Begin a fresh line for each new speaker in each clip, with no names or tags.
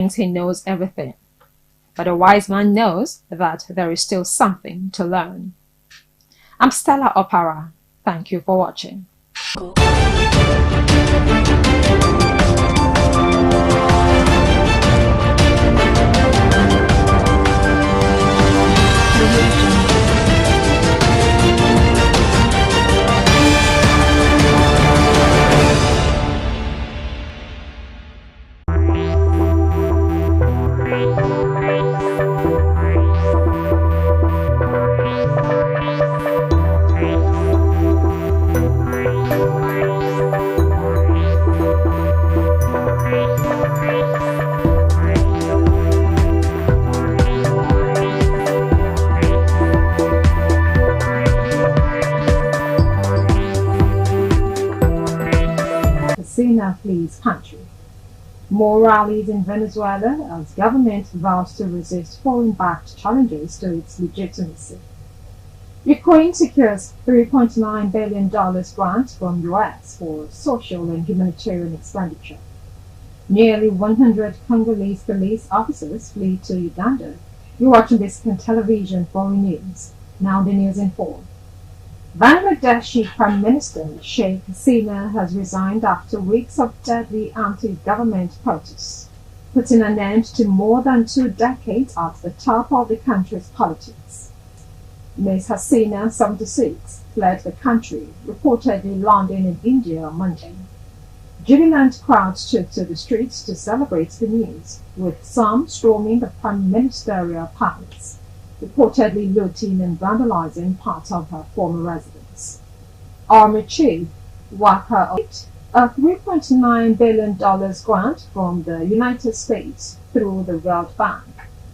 thinks he knows everything, but a wise man knows that there is still something to learn. I'm Stella Opara. Thank you for watching.
Cena flees country. More rallies in Venezuela as government vows to resist foreign-backed challenges to its legitimacy. Ukraine secures $3.9 billion grant from U.S. for social and humanitarian expenditure. Nearly 100 Congolese police officers flee to Uganda. You're watching Biscon Television Foreign News. Now the news in full. Bangladeshi Prime Minister Sheikh Hasina has resigned after weeks of deadly anti-government protests, putting an end to more than 2 decades at the top of the country's politics. Ms. Hasina, 76, fled the country, reportedly landing in India on Monday. Jubilant crowds took to the streets to celebrate the news, with some storming the prime ministerial palace, reportedly looting and vandalizing part of her former residence. Army Chief Waka a $3.9 billion grant from the United States through the World Bank,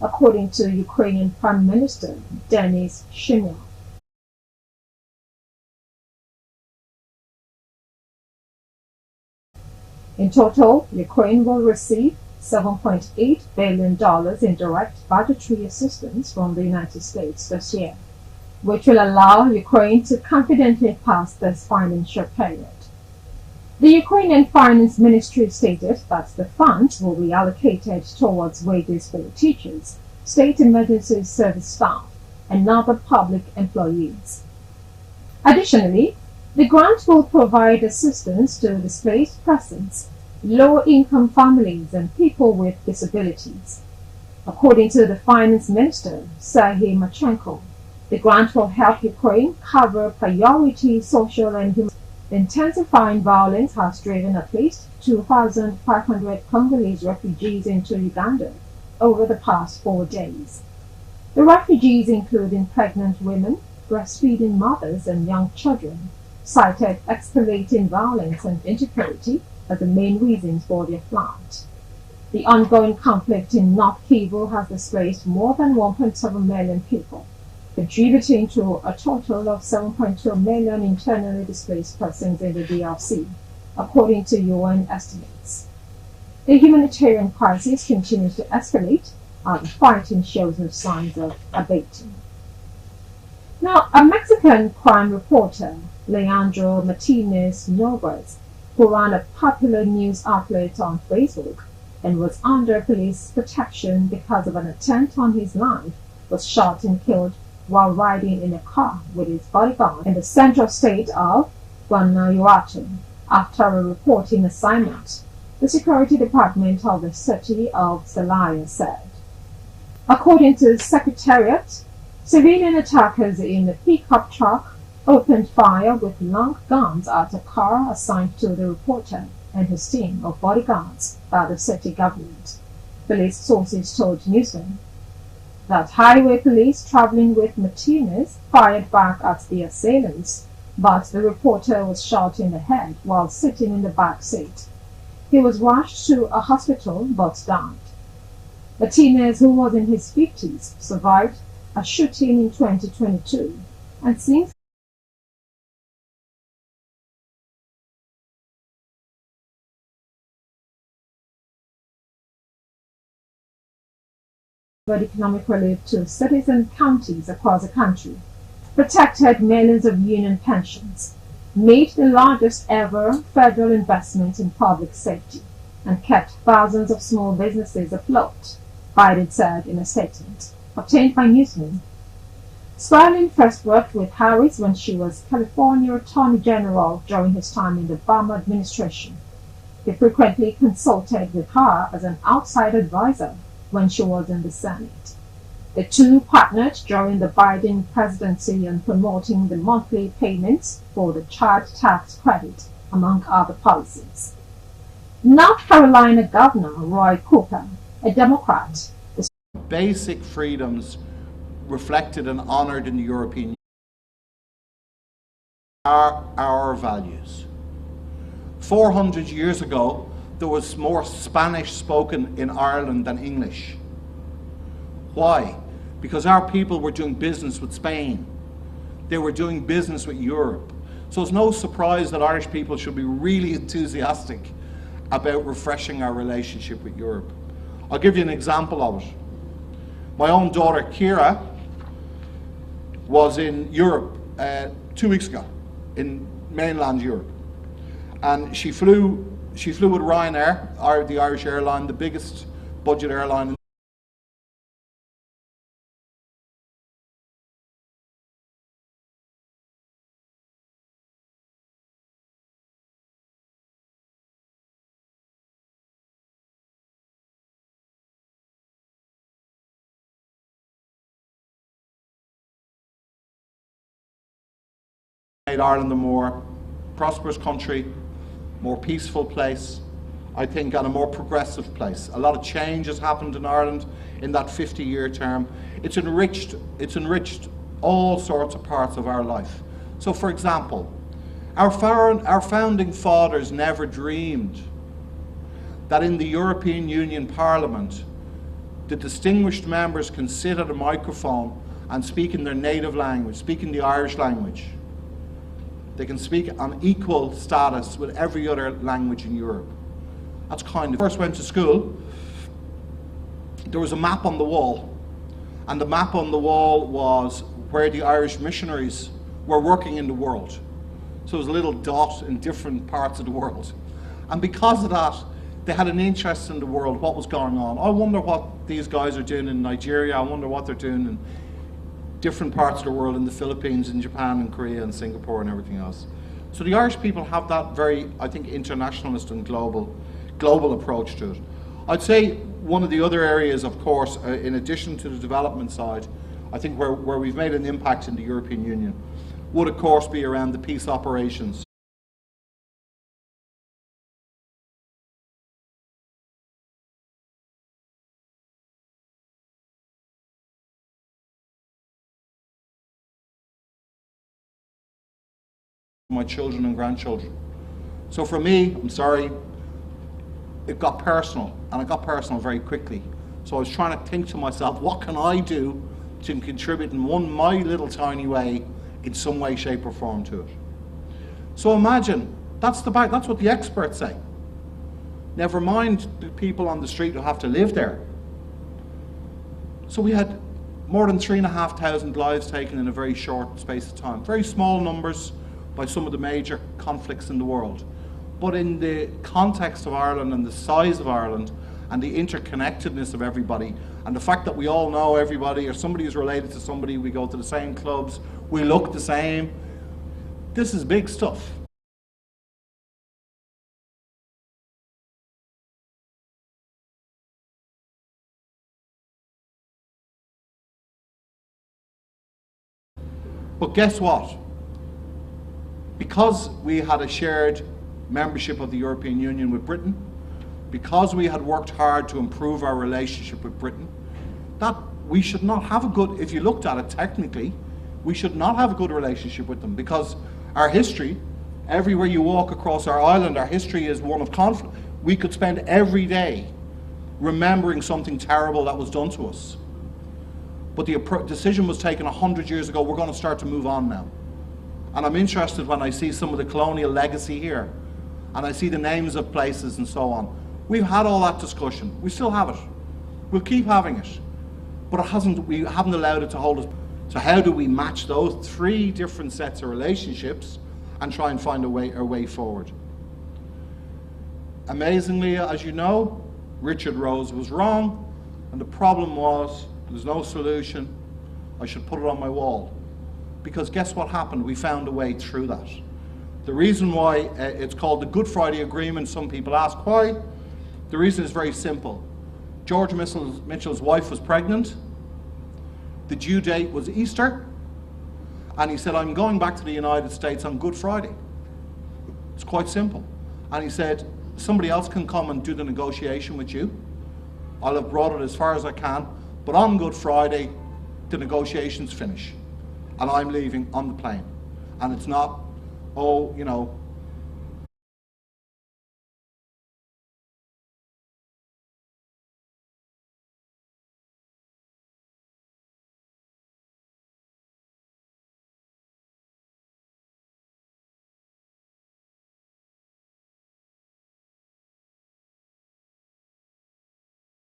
according to Ukrainian Prime Minister Denis Shmyhal. In total, Ukraine will receive $7.8 billion in direct budgetary assistance from the United States this year, which will allow Ukraine to confidently pass this financial period. The Ukrainian Finance Ministry stated that the funds will be allocated towards wages for teachers, state emergency service staff, and other public employees. Additionally, the grant will provide assistance to displaced persons, low-income families, and people with disabilities. According to the Finance Minister, Serhiy Marchenko, the grant will help Ukraine cover priority social and human. Intensifying violence has driven at least 2,500 Congolese refugees into Uganda over the past 4 days. The refugees, including pregnant women, breastfeeding mothers, and young children, cited escalating violence and insecurity as the main reasons for their flight. The ongoing conflict in North Kivu has displaced more than 1.7 million people, contributing to a total of 7.2 million internally displaced persons in the DRC, according to UN estimates. The humanitarian crisis continues to escalate as the fighting shows no signs of abating. Now, a Mexican crime reporter, Leandro Martinez Noguez, who ran a popular news outlet on Facebook and was under police protection because of an attempt on his life, was shot and killed while riding in a car with his bodyguard in the central state of Guanajuato after a reporting assignment, the security department of the city of Celaya said. According to the Secretariat, civilian attackers in a pickup truck opened fire with long guns at a car assigned to the reporter and his team of bodyguards by the city government. Police sources told Newsweek that highway police traveling with Martinez fired back at the assailants, but the reporter was shot in the head while sitting in the back seat. He was rushed to a hospital but died. Martinez, who was in his 50s, survived a shooting in 2022 and since economic relief to cities and counties across the country, protected millions of union pensions, made the largest ever federal investment in public safety, and kept thousands of small businesses afloat, Biden said in a statement obtained by Newsman. Sterling first worked with Harris when she was California Attorney General during his time in the Obama administration. He frequently consulted with her as an outside advisor when she was in the Senate. The two partnered during the Biden presidency on promoting the monthly payments for the child tax credit, among other policies. North Carolina Governor Roy Cooper, a Democrat,
basic freedoms reflected and honored in the European Union are our values. 400 years ago, there was more Spanish spoken in Ireland than English. Why? Because our people were doing business with Spain. They were doing business with Europe. So it's no surprise that Irish people should be really enthusiastic about refreshing our relationship with Europe. I'll give you an example of it. My own daughter, Kira, was in Europe 2 weeks ago, in mainland Europe. And she flew with Ryanair, the Irish airline, the biggest budget airline. Made Ireland a more prosperous country, more peaceful place, I think, and a more progressive place. A lot of change has happened in Ireland in that 50-year term. It's enriched all sorts of parts of our life. So, for example, our founding fathers never dreamed that in the European Union Parliament, the distinguished members can sit at a microphone and speak in their native language, speak in the Irish language. They can speak on equal status with every other language in Europe. That's kind of... When I first went to school, there was a map on the wall, and the map on the wall was where the Irish missionaries were working in the world. So it was a little dot in different parts of the world. And because of that, they had an interest in the world, what was going on. I wonder what these guys are doing in Nigeria, I wonder what they're doing in different parts of the world, in the Philippines, in Japan, and Korea, and Singapore, and everything else. So the Irish people have that very, I think, internationalist and global approach to it. I'd say one of the other areas, of course, in addition to the development side, I think where we've made an impact in the European Union, would of course be around the peace operations. My children and grandchildren. So for me, I'm sorry, it got personal, and it got personal very quickly. So I was trying to think to myself, what can I do to contribute in my little tiny way, in some way, shape or form to it? So imagine, that's what the experts say. Never mind the people on the street who have to live there. So we had more than 3,500 lives taken in a very short space of time. Very small numbers by some of the major conflicts in the world. But in the context of Ireland and the size of Ireland and the interconnectedness of everybody, and the fact that we all know everybody, or somebody is related to somebody, we go to the same clubs, we look the same, this is big stuff. But guess what? Because we had a shared membership of the European Union with Britain, because we had worked hard to improve our relationship with Britain, that we should not have a good, if you looked at it technically, we should not have a good relationship with them, because our history, everywhere you walk across our island, our history is one of conflict. We could spend every day remembering something terrible that was done to us. But the decision was taken 100 years ago, we're going to start to move on now. And I'm interested when I see some of the colonial legacy here, and I see the names of places and so on. We've had all that discussion. We still have it. We'll keep having it. But we haven't allowed it to hold us. So how do we match those three different sets of relationships and try and find a way forward? Amazingly, as you know, Richard Rose was wrong, and the problem was there's no solution. I should put it on my wall. Because guess what happened? We found a way through that. The reason why it's called the Good Friday Agreement, some people ask why. The reason is very simple. George Mitchell's wife was pregnant. The due date was Easter. And he said, I'm going back to the United States on Good Friday. It's quite simple. And he said, somebody else can come and do the negotiation with you. I'll have brought it as far as I can. But on Good Friday, the negotiations finish. And I'm leaving on the plane. And it's not, oh, you know,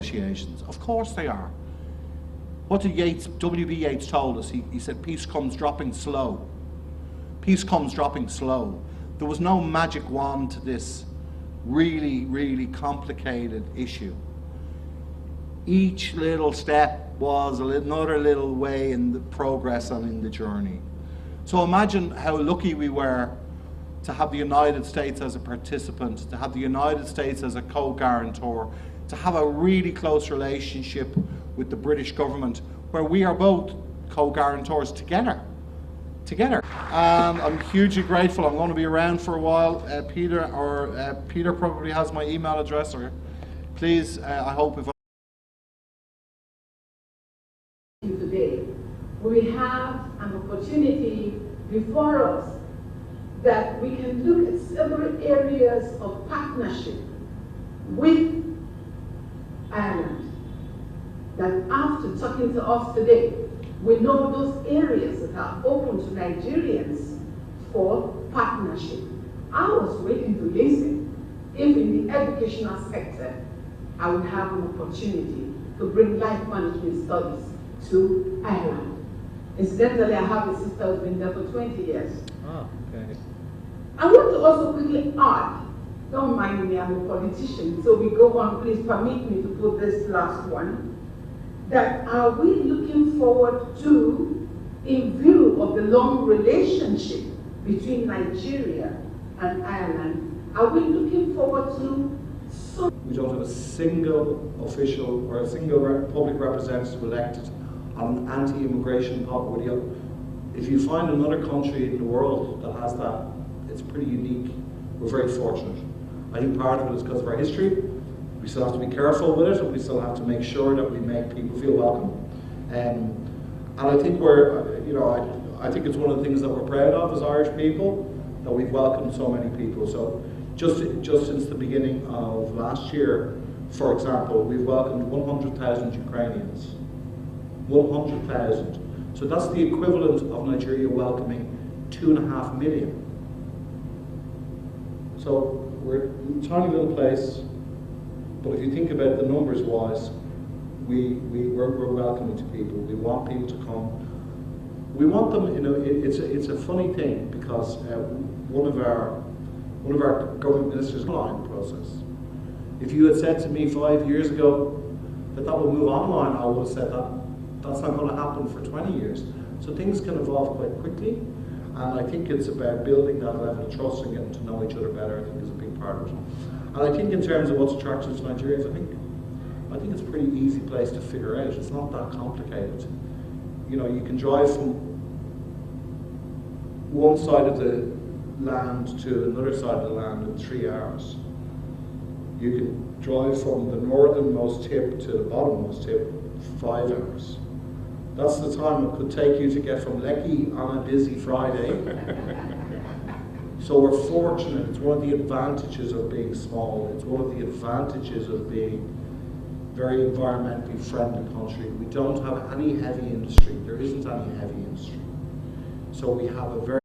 negotiations. Of course they are. What did W.B. Yeats told us? He said, peace comes dropping slow. Peace comes dropping slow. There was no magic wand to this really, really complicated issue. Each little step was another little way in the progress and in the journey. So imagine how lucky we were to have the United States as a participant, to have the United States as a co-guarantor, to have a really close relationship with the British government, where we are both co-guarantors together. And I'm hugely grateful. I'm going to be around for a while. Peter probably has my email address, or please, I hope if
today, we have an opportunity before us that we can look at several areas of partnership with Ireland. That after talking to us today, we know those areas that are open to Nigerians for partnership. I was waiting to listen if in the educational sector I would have an opportunity to bring life management studies to Ireland. Incidentally, I have a sister who's been there for 20 years.
Oh, okay.
I want to also quickly add, don't mind me, I'm a politician, so we go on, please permit me to put this last one, that are we looking forward to, in view of the long relationship between Nigeria and Ireland, are we looking forward to some...
We don't have a single official or a single public representative elected on an anti-immigration policy. If you find another country in the world that has that, it's pretty unique. We're very fortunate. I think part of it is because of our history. We still have to be careful with it, and we still have to make sure that we make people feel welcome. And I think I think it's one of the things that we're proud of as Irish people, that we've welcomed so many people. So just since the beginning of last year, for example, we've welcomed 100,000 Ukrainians. 100,000. So that's the equivalent of Nigeria welcoming 2.5 million. So we're a tiny little place, but if you think about the numbers wise, we're welcoming to people. We want people to come. We want them, you know, it's a funny thing, because one of our government ministers line process. If you had said to me 5 years ago that would move online, I would have said that's not going to happen for 20 years. So things can evolve quite quickly, and I think it's about building that level of trust and getting to know each other better. I think is a big part of it. And I think in terms of what's attractive to Nigerians, I think it's a pretty easy place to figure out. It's not that complicated. You know, you can drive from one side of the land to another side of the land in 3 hours. You can drive from the northernmost tip to the bottommost tip 5 hours. That's the time it could take you to get from Lekki on a busy Friday. So we're fortunate. It's one of the advantages of being small. It's one of the advantages of being very environmentally friendly country. We don't have any heavy industry. There isn't any heavy industry. So we have a very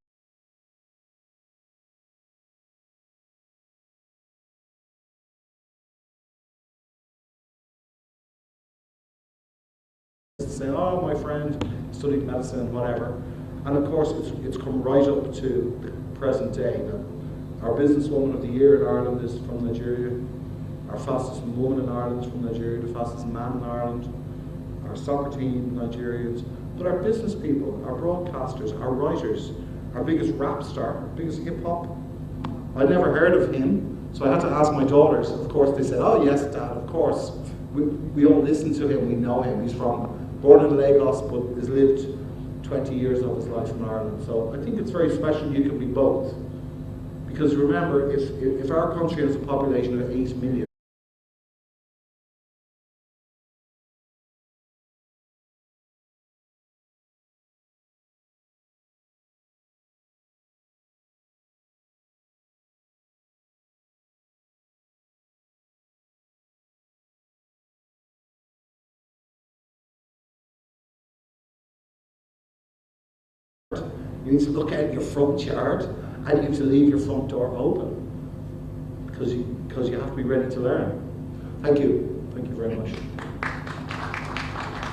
say, oh, my friend studied medicine, whatever. And of course, it's come right up to the present day. Now, Our businesswoman of the year in Ireland is from Nigeria. Our fastest woman in Ireland is from Nigeria. The fastest man in Ireland. Our soccer team, Nigerians. But our business people, our broadcasters, our writers, our biggest rap star, our biggest hip hop. I'd never heard of him, so I had to ask my daughters. Of course, they said, "Oh yes, Dad, of course. We all listen to him, we know him. He's born in Lagos, but has lived 20 years of his life in Ireland." So I think it's very special you can be both. Because remember, if our country has a population of 8 million, you need to look out your front yard and you need to leave your front door open because you have to be ready to learn. Thank you. Thank you very much.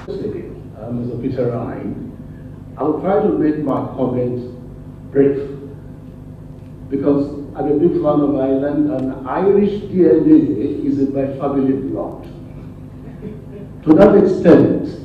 Mr. Peter Ryan, I will try to make my comments brief because I'm a big fan of Ireland and Irish DNA is in my family blood. To that extent,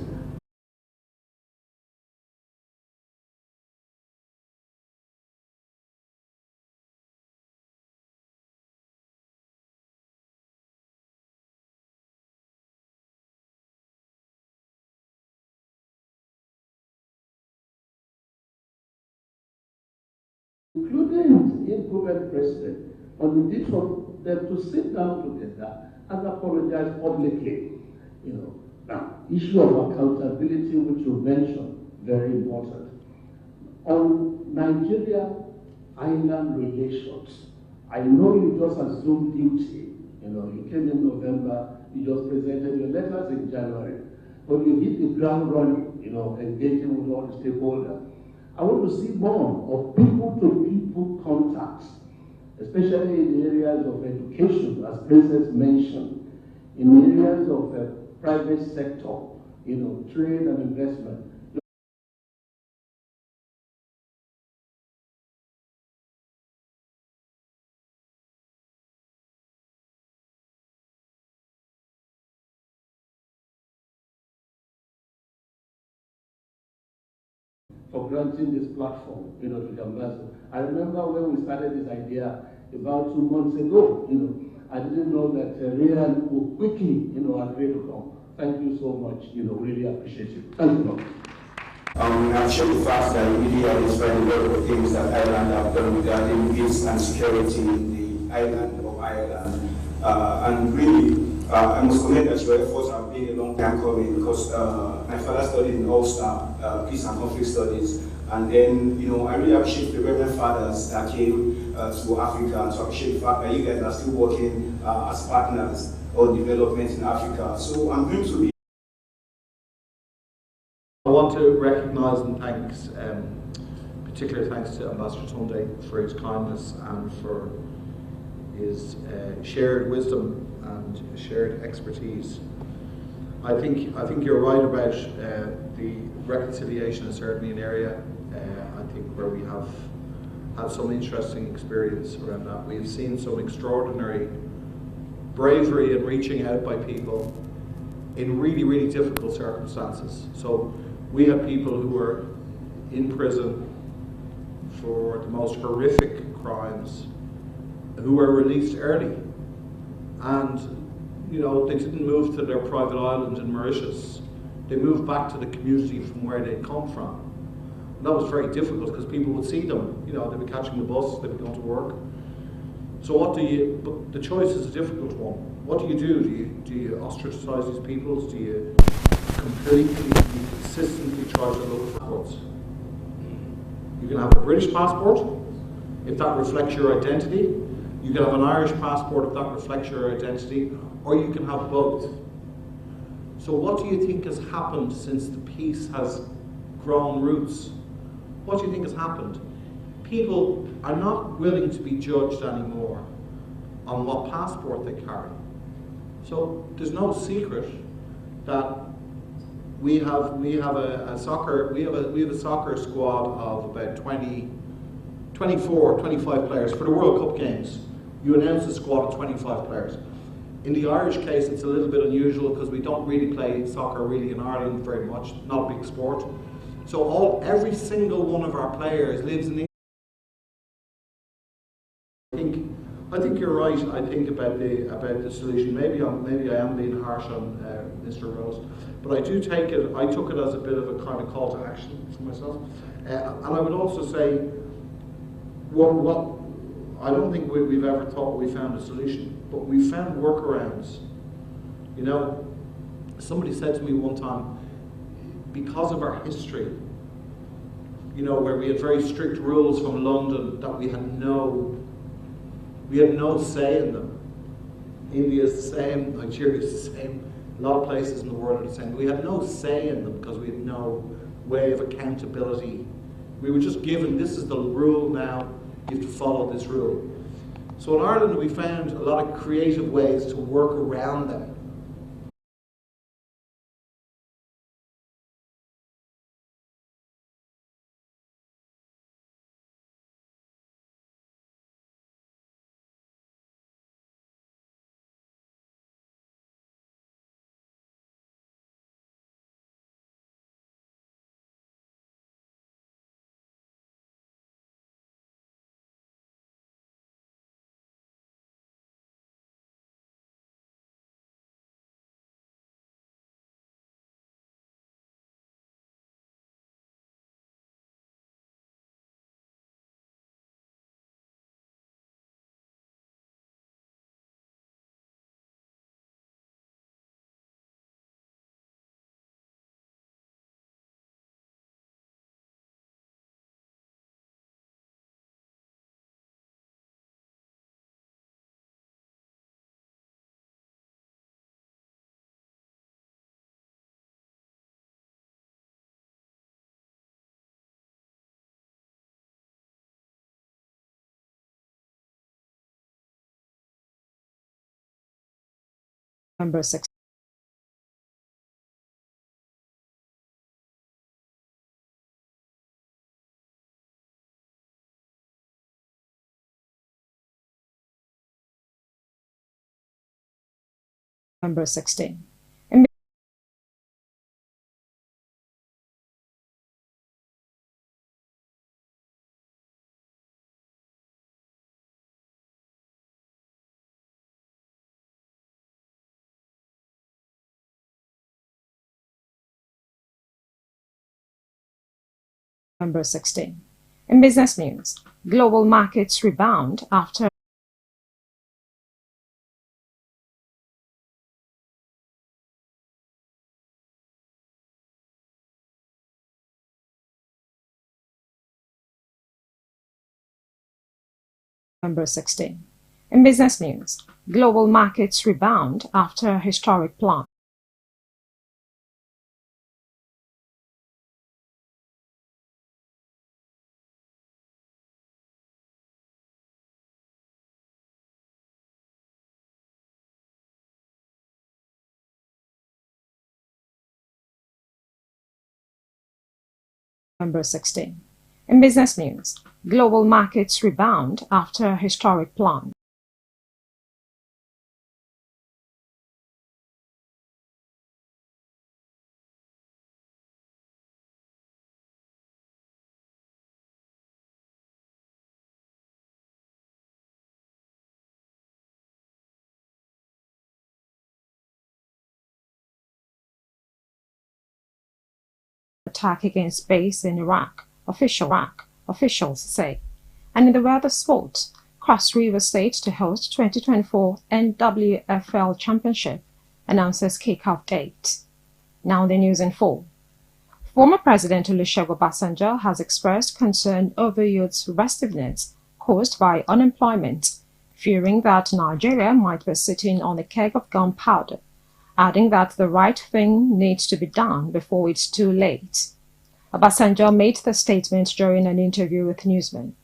including the incumbent president, on the need for them to sit down together and apologize publicly. Now, issue of accountability, which you mentioned, very important. On Nigeria-Ireland relations, I know you just assumed duty. You came in November, you just presented your letters in January, but you hit the ground running, engaging with all the stakeholders. I want to see more of people-to-people contacts, especially in the areas of education, as Princess mentioned, in areas of private sector, trade and investment. For granting this platform, to the ambassador. I remember when we started this idea about 2 months ago, I didn't know that Ryan would quickly, agree to come. Thank you so much, really appreciate it. Thank you.
I'm sure the fact that you really understand a lot of things that Ireland have done regarding peace and security in the island of Ireland. And really, I must commend that your efforts have been a long time coming because my father studied in Ulster, Peace and Conflict Studies. And then, I really appreciate the Reverend Fathers that came to Africa and to appreciate the fact that you guys are still working as partners on development in Africa. So I'm going to be.
I want to recognise and thank, particular thanks to Ambassador Tunde for his kindness and for his shared wisdom and shared expertise. I think you're right about the reconciliation is certainly an area I think where we have had some interesting experience around that. We've seen some extraordinary bravery in reaching out by people in really, really difficult circumstances. So we have people who were in prison for the most horrific crimes who were released early, and they didn't move to their private island in Mauritius. They moved back to the community from where they'd come from. And that was very difficult because people would see them, they'd be catching the bus, they'd be going to work. So but the choice is a difficult one. What do? Do you ostracize these people? Do you consistently try to look for passports? You can have a British passport if that reflects your identity. You can have an Irish passport if that reflects your identity, or you can have both. So what do you think has happened since the peace has grown roots? What do you think has happened? People are not willing to be judged anymore on what passport they carry. So there's no secret that we have a soccer squad of about 20 24, 25 players for the World Cup games. You announce a squad of 25 players. In the Irish case, it's a little bit unusual because we don't really play soccer really in Ireland very much, not a big sport. So every single one of our players lives in England. I think you're right. I think about the solution. Maybe I am being harsh on Mr. Rose, but I do take it. I took it as a bit of a kind of call to action for myself, and I would also say, what I don't think we've ever thought we found a solution, but we found workarounds. You know, somebody said to me one time, because of our history, you know, where we had very strict rules from London that we had no say in them. India is the same, Nigeria is the same, a lot of places in the world are the same. We had no say in them because we had no way of accountability. We were just given, this is the rule now, you have to follow this rule. So in Ireland we found a lot of creative ways to work around them.
November 6. November 16. November 16. In business news, global markets rebound after November 16. In business news, global markets rebound after a historic plunge. November 16. In business news, global markets rebound after a historic plunge. Attack against base in Iraq, officials say. And in the world of sports, Cross River State to host 2024 NWFL Championship announces kickoff date. Now the news in full. Former President Olusegun Obasanjo has expressed concern over youth's restiveness caused by unemployment, fearing that Nigeria might be sitting on a keg of gunpowder, adding that the right thing needs to be done before it's too late. Obasanjo made the statement during an interview with newsmen.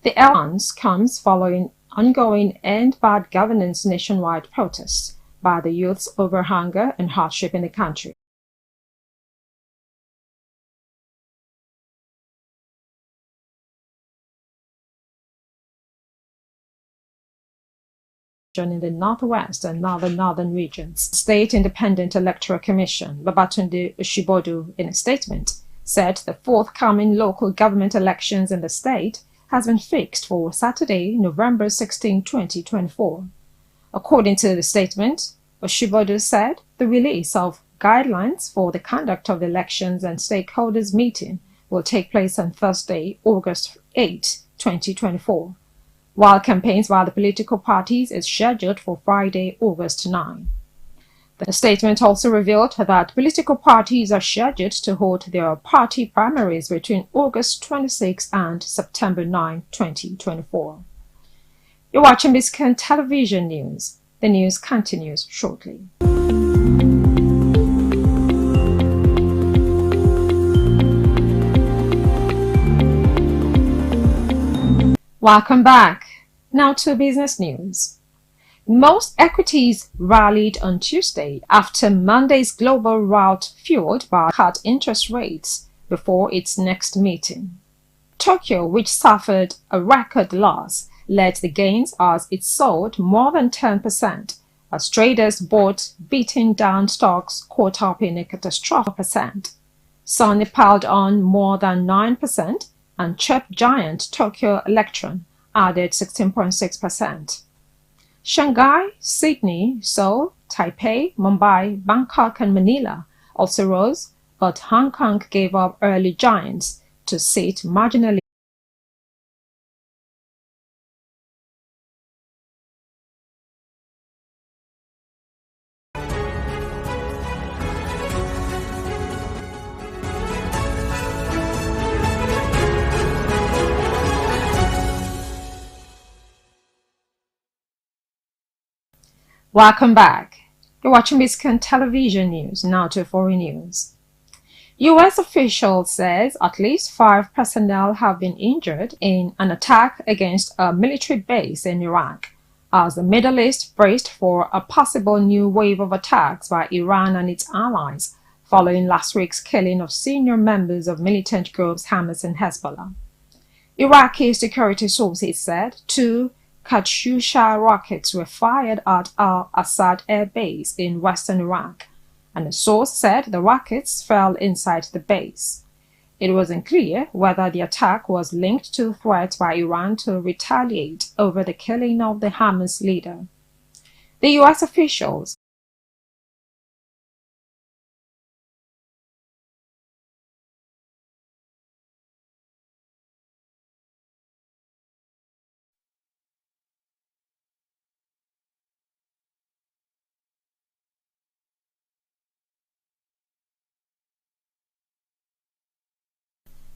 The advance comes following ongoing End Bad Governance nationwide protests by the youths over hunger and hardship in the country. in the Northwest and Northern regions. State Independent Electoral Commission, Babatunde Oshibodu, in a statement, said the forthcoming local government elections in the state has been fixed for Saturday, November 16, 2024. According to the statement, Oshibodu said the release of guidelines for the conduct of the elections and stakeholders meeting will take place on Thursday, August 8, 2024. While campaigns by the political parties is scheduled for Friday, August 9. The statement also revealed that political parties are scheduled to hold their party primaries between August 26 and September 9, 2024. You're watching Biscon Television News. The news continues shortly. Welcome back. Now to business news. Most equities rallied on Tuesday after Monday's global rout fueled by cut interest rates before its next meeting. Tokyo, which suffered a record loss, led the gains as it sold more than 10%, as traders bought beating down stocks caught up in a catastrophic percent. Sony piled on more than 9%, and chip giant Tokyo Electron added 16.6%. Shanghai, Sydney, Seoul, Taipei, Mumbai, Bangkok and Manila also rose, but Hong Kong gave up early giants to sit marginally. Welcome back. You're watching Biscon Television News. Now to foreign news. U.S. officials says at least 5 personnel have been injured in an attack against a military base in Iraq, as the Middle East braced for a possible new wave of attacks by Iran and its allies, following last week's killing of senior members of militant groups Hamas and Hezbollah. Iraqi security sources said 2 Katyusha rockets were fired at al-Assad air base in western Iraq, and the source said the rockets fell inside the base. It wasn't clear whether the attack was linked to threats by Iran to retaliate over the killing of the Hamas leader. The U.S. officials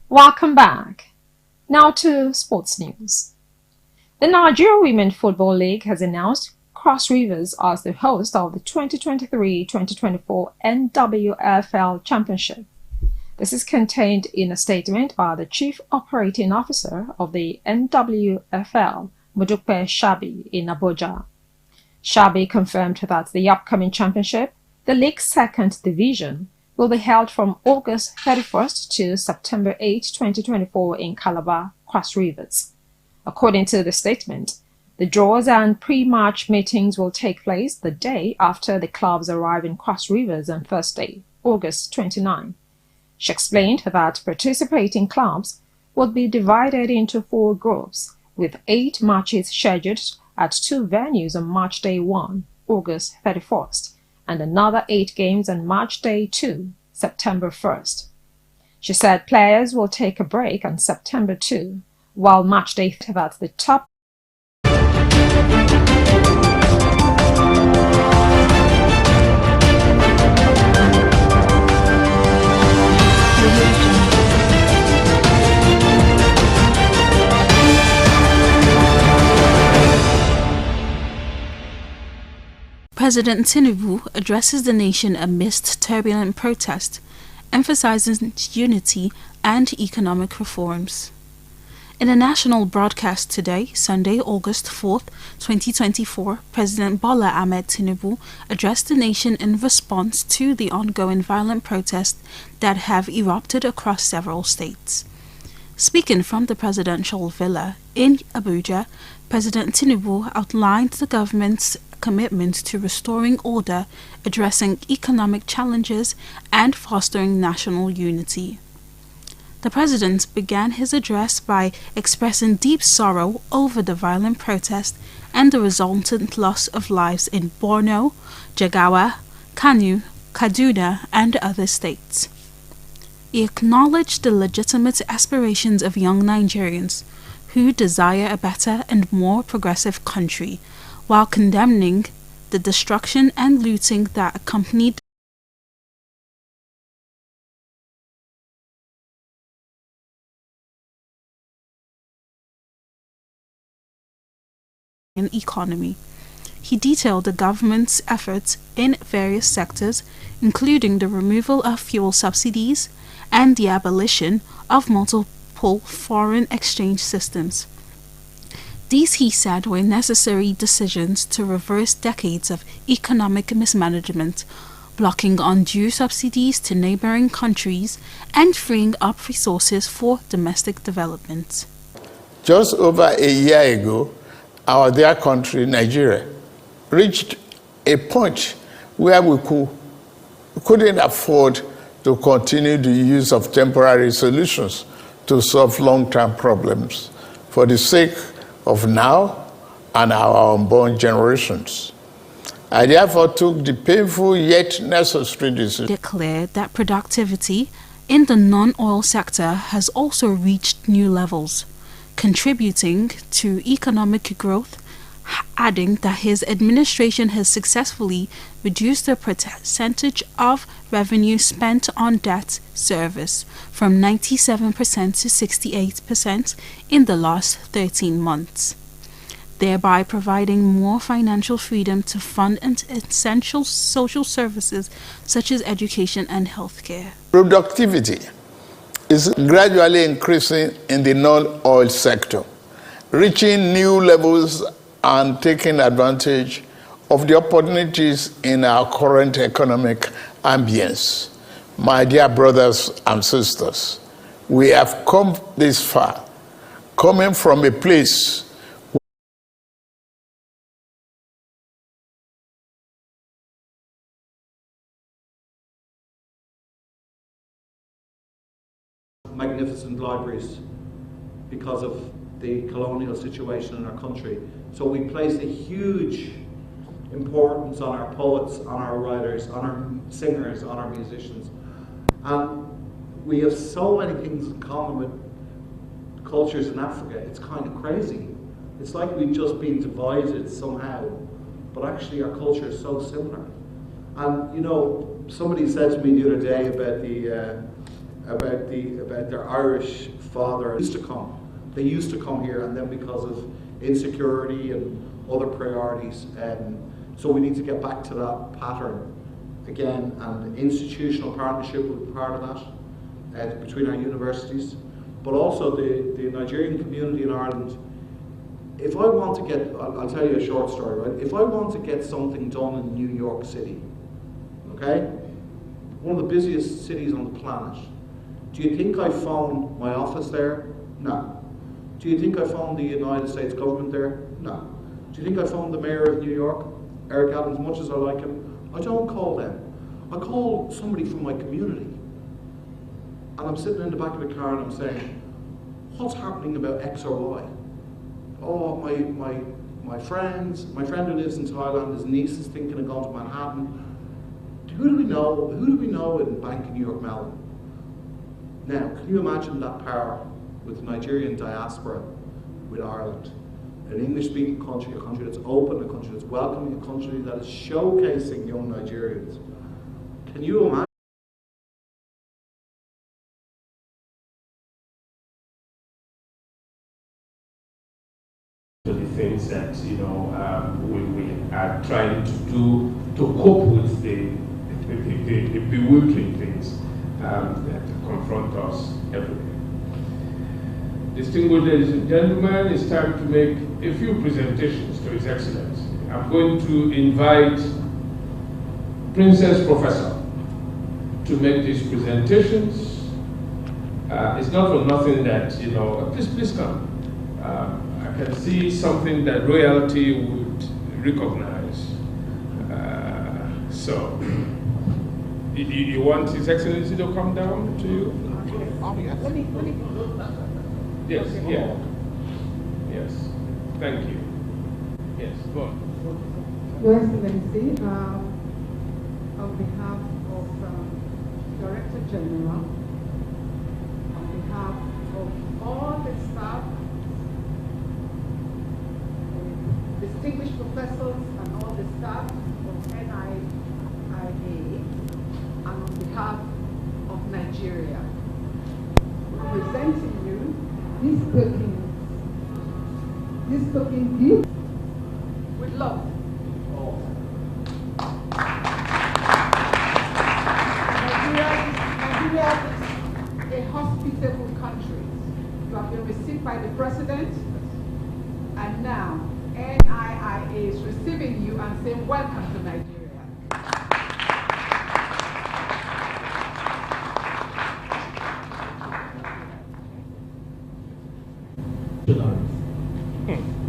Welcome back. Now to sports news. The Nigeria Women's Football League has announced Cross Rivers as the host of the 2023-2024 NWFL Championship. This is contained in a statement by the Chief Operating Officer of the NWFL, Modupe Shabi, in Abuja. Shabi confirmed that the upcoming championship, the league's second division, will be held from August 31st to September 8, 2024 in Calabar, Cross Rivers. According to the statement, the draws and pre-match meetings will take place the day after the clubs arrive in Cross Rivers on Thursday, August 29. She explained that participating clubs would be divided into 4 groups, with 8 matches scheduled at 2 venues on Match Day 1, August 31st, and another 8 games on Match Day 2, September 1st. She said players will take a break on September 2, while Match Day 3 at the top.
President Tinubu addresses the nation amidst turbulent protest, emphasizing unity and economic reforms. In a national broadcast today, Sunday, August 4th, 2024, President Bola Ahmed Tinubu addressed the nation in response to the ongoing violent protests that have erupted across several states. Speaking from the presidential villa in Abuja, President Tinubu outlined the government's commitment to restoring order, addressing economic challenges, and fostering national unity. The president began his address by expressing deep sorrow over the violent protest and the resultant loss of lives in Borno, Jigawa, Kano, Kaduna, and other states. He acknowledged the legitimate aspirations of young Nigerians who desire a better and more progressive country, while condemning the destruction and looting that accompanied the economy. He detailed the government's efforts in various sectors, including the removal of fuel subsidies and the abolition of multiple foreign exchange systems. These, he said, were necessary decisions to reverse decades of economic mismanagement, blocking undue subsidies to neighboring countries and freeing up resources for domestic development.
Just over a year ago, our dear country, Nigeria, reached a point where we couldn't afford to continue the use of temporary solutions to solve long-term problems for the sake of now and our unborn generations. I therefore took the painful yet necessary decision.
Declared that productivity in the non-oil sector has also reached new levels, contributing to economic growth, adding that his administration has successfully reduced the percentage of revenue spent on debt service from 97% to 68% in the last 13 months, thereby providing more financial freedom to fund essential social services such as education and healthcare.
Productivity is gradually increasing in the non-oil sector, reaching new levels and taking advantage of the opportunities in our current economic ambience. My dear brothers and sisters, we have come this far, coming from a place
magnificent libraries because of the colonial situation in our country. So we place a huge importance on our poets, on our writers, on our singers, on our musicians. And we have so many things in common with cultures in Africa, it's kind of crazy. It's like we've just been divided somehow, but actually our culture is so similar. And you know, somebody said to me the other day about their Irish father they used to come here, and then because of insecurity and other priorities, so we need to get back to that pattern again, and institutional partnership will be part of that between our universities, but also the Nigerian community in Ireland. If I want to get, I'll tell you a short story, right? If I want to get something done in New York City, okay, one of the busiest cities on the planet, do you think I phone my office there? No. Do you think I phone the United States government there? No. Do you think I phone the mayor of New York, Eric Adams, much as I like him? I don't call them. I call somebody from my community. And I'm sitting in the back of the car and I'm saying, what's happening about X or Y? Oh, my friend who lives in Thailand, his niece is thinking of going to Manhattan. Who do we know in Bank of New York Mellon? Now, can you imagine that power with the Nigerian diaspora, with Ireland? An English-speaking country, a country that's open, a country that's welcoming, a country that is showcasing young Nigerians. Can you imagine?
The things that we are trying to do to cope with the bewildering things that confront us every day. Distinguished ladies and gentlemen, it's time to make a few presentations to His Excellency. I'm going to invite Princess Professor to make these presentations. It's not for nothing that, you know, please come. I can see something that royalty would recognize. So, you want His Excellency to come down to you? Yes, yeah. Yes, thank you. Yes, go on.
Your Excellency, on behalf of Director General, on behalf of all the staff, distinguished professors and all the staff of NIA, and on behalf of Nigeria, presenting you this token gift with love. Nigeria is a hospitable country. You have been received by the President, and now NIIA is receiving you and saying, welcome to Nigeria.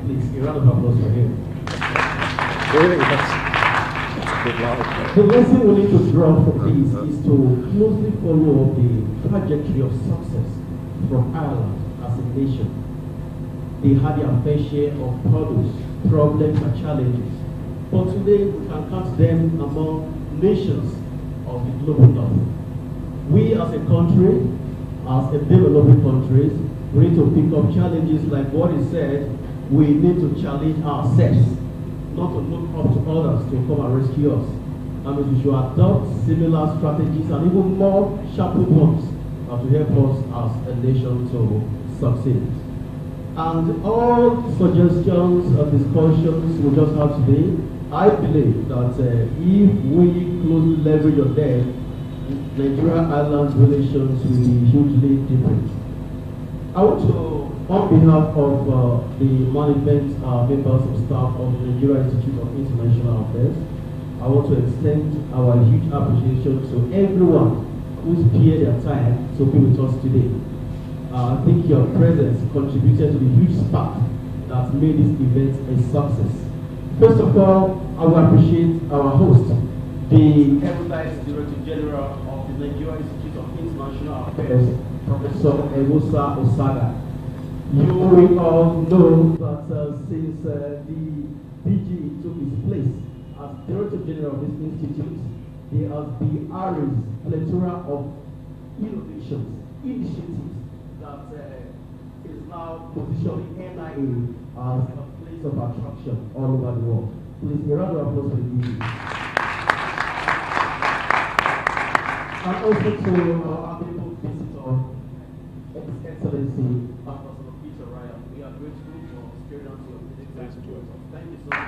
Please, a round of applause for him. The lesson we need to draw from this is to closely follow the trajectory of success from Ireland as a nation. They had their fair share of problems and challenges, but today we can count them among nations of the global north. We as a country, as a developing countries, we need to pick up challenges like what is said. We need to challenge ourselves, not to look up to others to come and rescue us. And we should adopt similar strategies and even more sharper ones to help us as a nation to succeed. And all suggestions and discussions we just had today, I believe that if we closely leverage on them, Nigeria-Ireland relations will be hugely different. I want to, on behalf of the management members of staff of the Nigeria Institute of International Affairs, I want to extend our huge appreciation to everyone who spared their time to be with us today. I think your presence contributed to the huge spark that made this event a success. First of all, I will appreciate our host, the Erudite Director General of the Nigeria Institute of International Affairs, Professor Ewosa Osaga. You will all know that since the PG took his place as Director General of this institute, there has been a plethora of initiatives that is now positioning NIA as a place of attraction all over the world. Please, a round of applause for the PG. And also to our amiable visitor, His Excellency, Ambassador Peter Ryan. We are grateful for sparing us your visit. Thank you so much.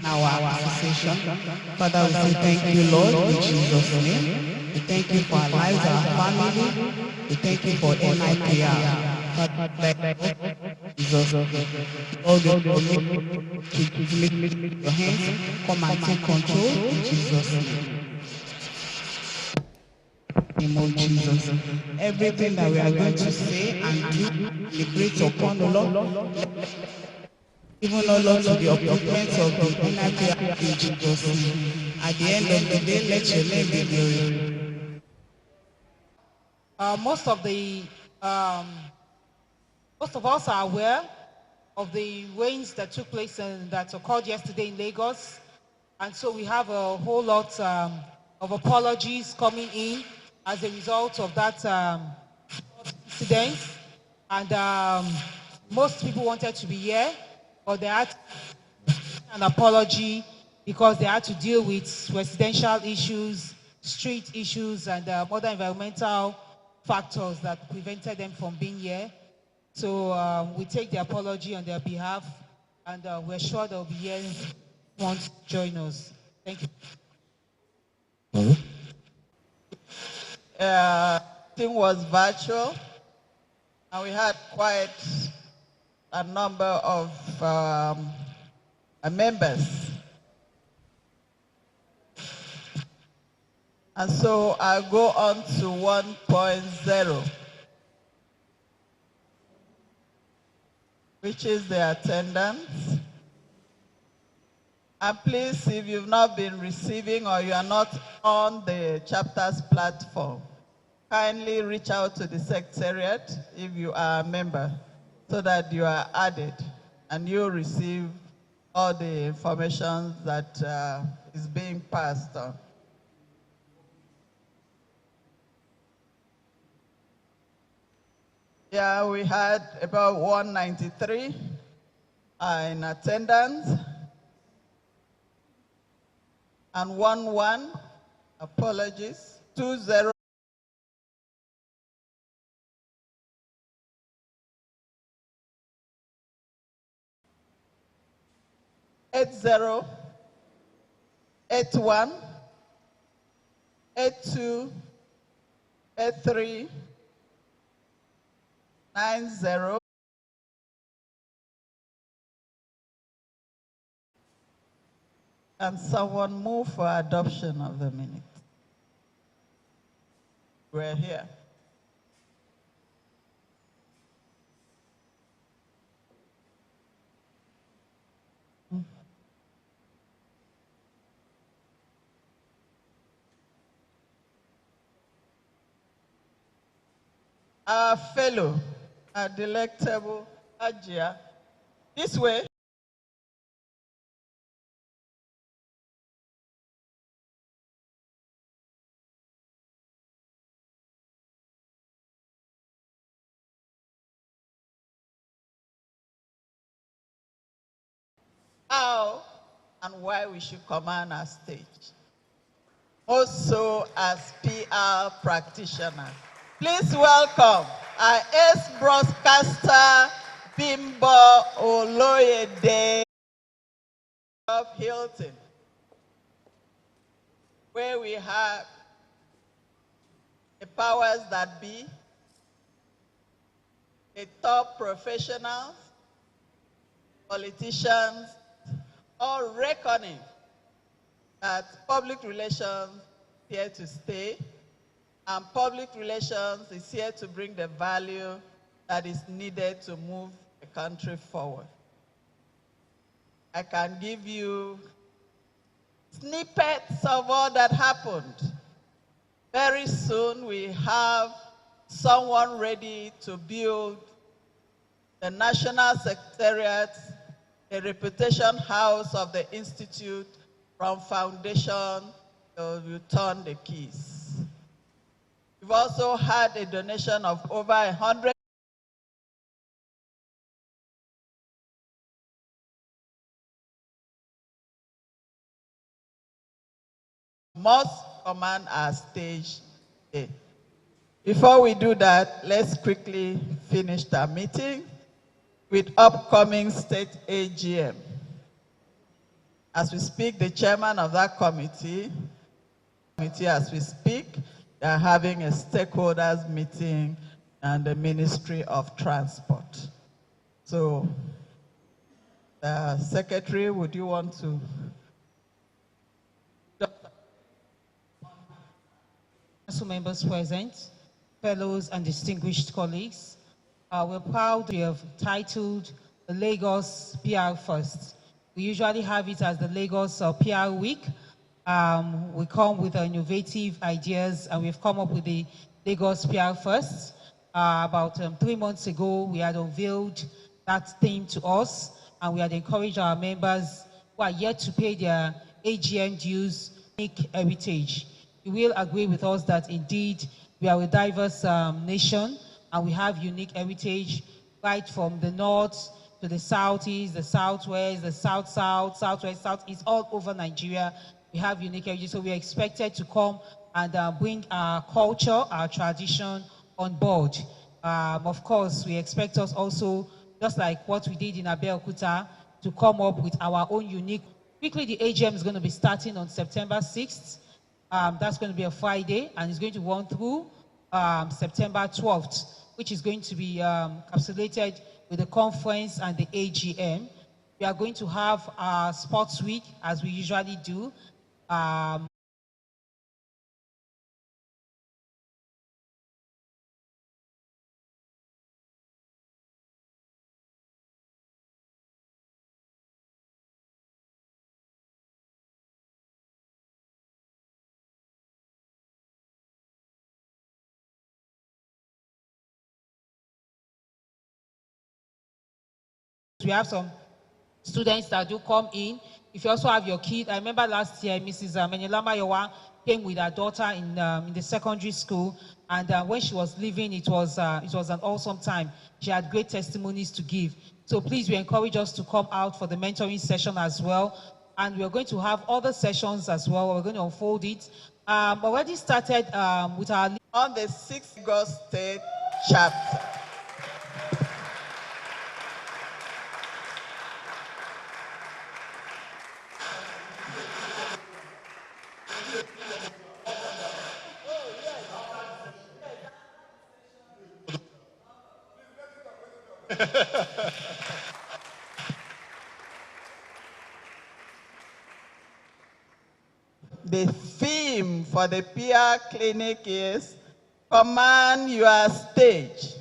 our association. Father, we say thank you, Lord, in Jesus' name. We thank you for our lives, our family. We thank you for NIPR. Father, Jesus, all the to your hands, come and take control in Jesus' name. Name of Jesus. Everything that we are going to say and do, deliberate upon the Lord, even all Lord to the upliftment of the NIPR in Jesus' name. At the end of the day, let your name be glorified.
Most of us are aware of the rains that took place and that occurred yesterday in Lagos. And so we have a whole lot of apologies coming in as a result of that incident. And most people wanted to be here, but they had an apology because they had to deal with residential issues, street issues, and other environmental factors that prevented them from being here. So we take the apology on their behalf, and we're sure they'll be here once to join us. Thank you.
Thing was virtual, and we had quite a number of members. And so I'll go on to 1.0, which is the attendance. And please, if you've not been receiving or you are not on the chapter's platform, kindly reach out to the secretariat if you are a member so that you are added and you'll receive all the information that is being passed on. Yeah, we had about 193 in attendance and 11, apologies, 20. Eight zero, 81, 82, 83, 90. And someone move for adoption of the minute. We're here. Our fellow, our delectable Ajia, this way. How and why we should command our stage. Also as PR practitioners. Please welcome our ace broadcaster, Bimbo Oloyede of Hilton, where we have the powers that be, the top professionals, politicians, all reckoning that public relations is here to stay, and public relations is here to bring the value that is needed to move the country forward. I can give you snippets of all that happened. Very soon we have someone ready to build the National Secretariat, the reputation house of the Institute, from foundation to return the keys. We've also had a donation of over 100. Must command our stage today. Before we do that, let's quickly finish the meeting with upcoming state AGM. As we speak, the chairman of that committee as we speak, they are having a stakeholders meeting and the Ministry of Transport. So, Secretary, would you want to?
Council members present, fellows and distinguished colleagues, we're proud we have titled the Lagos PR First. We usually have it as the Lagos PR Week. We come with innovative ideas, and we've come up with the Lagos PR First. About 3 months ago, we had unveiled that theme to us, and we had encouraged our members who are yet to pay their AGM dues, unique heritage. You will agree with us that indeed we are a diverse nation, and we have unique heritage right from the north to the southeast, the southwest, the south-south, southwest, southeast, all over Nigeria. We have unique heritage, so we are expected to come and bring our culture, our tradition on board. Of course, we expect us also, just like what we did in Abeokuta, to come up with our own unique. Quickly, the AGM is going to be starting on September 6th. That's going to be a Friday, and it's going to run through September 12th, which is going to be encapsulated with the conference and the AGM. We are going to have our sports week, as we usually do. We have some students that do come in. If you also have your kid, I remember last year, Mrs. Menelama Yowa came with her daughter in the secondary school, and when she was leaving, it was an awesome time. She had great testimonies to give. So please, we encourage us to come out for the mentoring session as well, and we're going to have other sessions as well. We're going to unfold it. Already started with our
on the 6th Lagos State chapter. The theme for the PR clinic is Command Your Stage.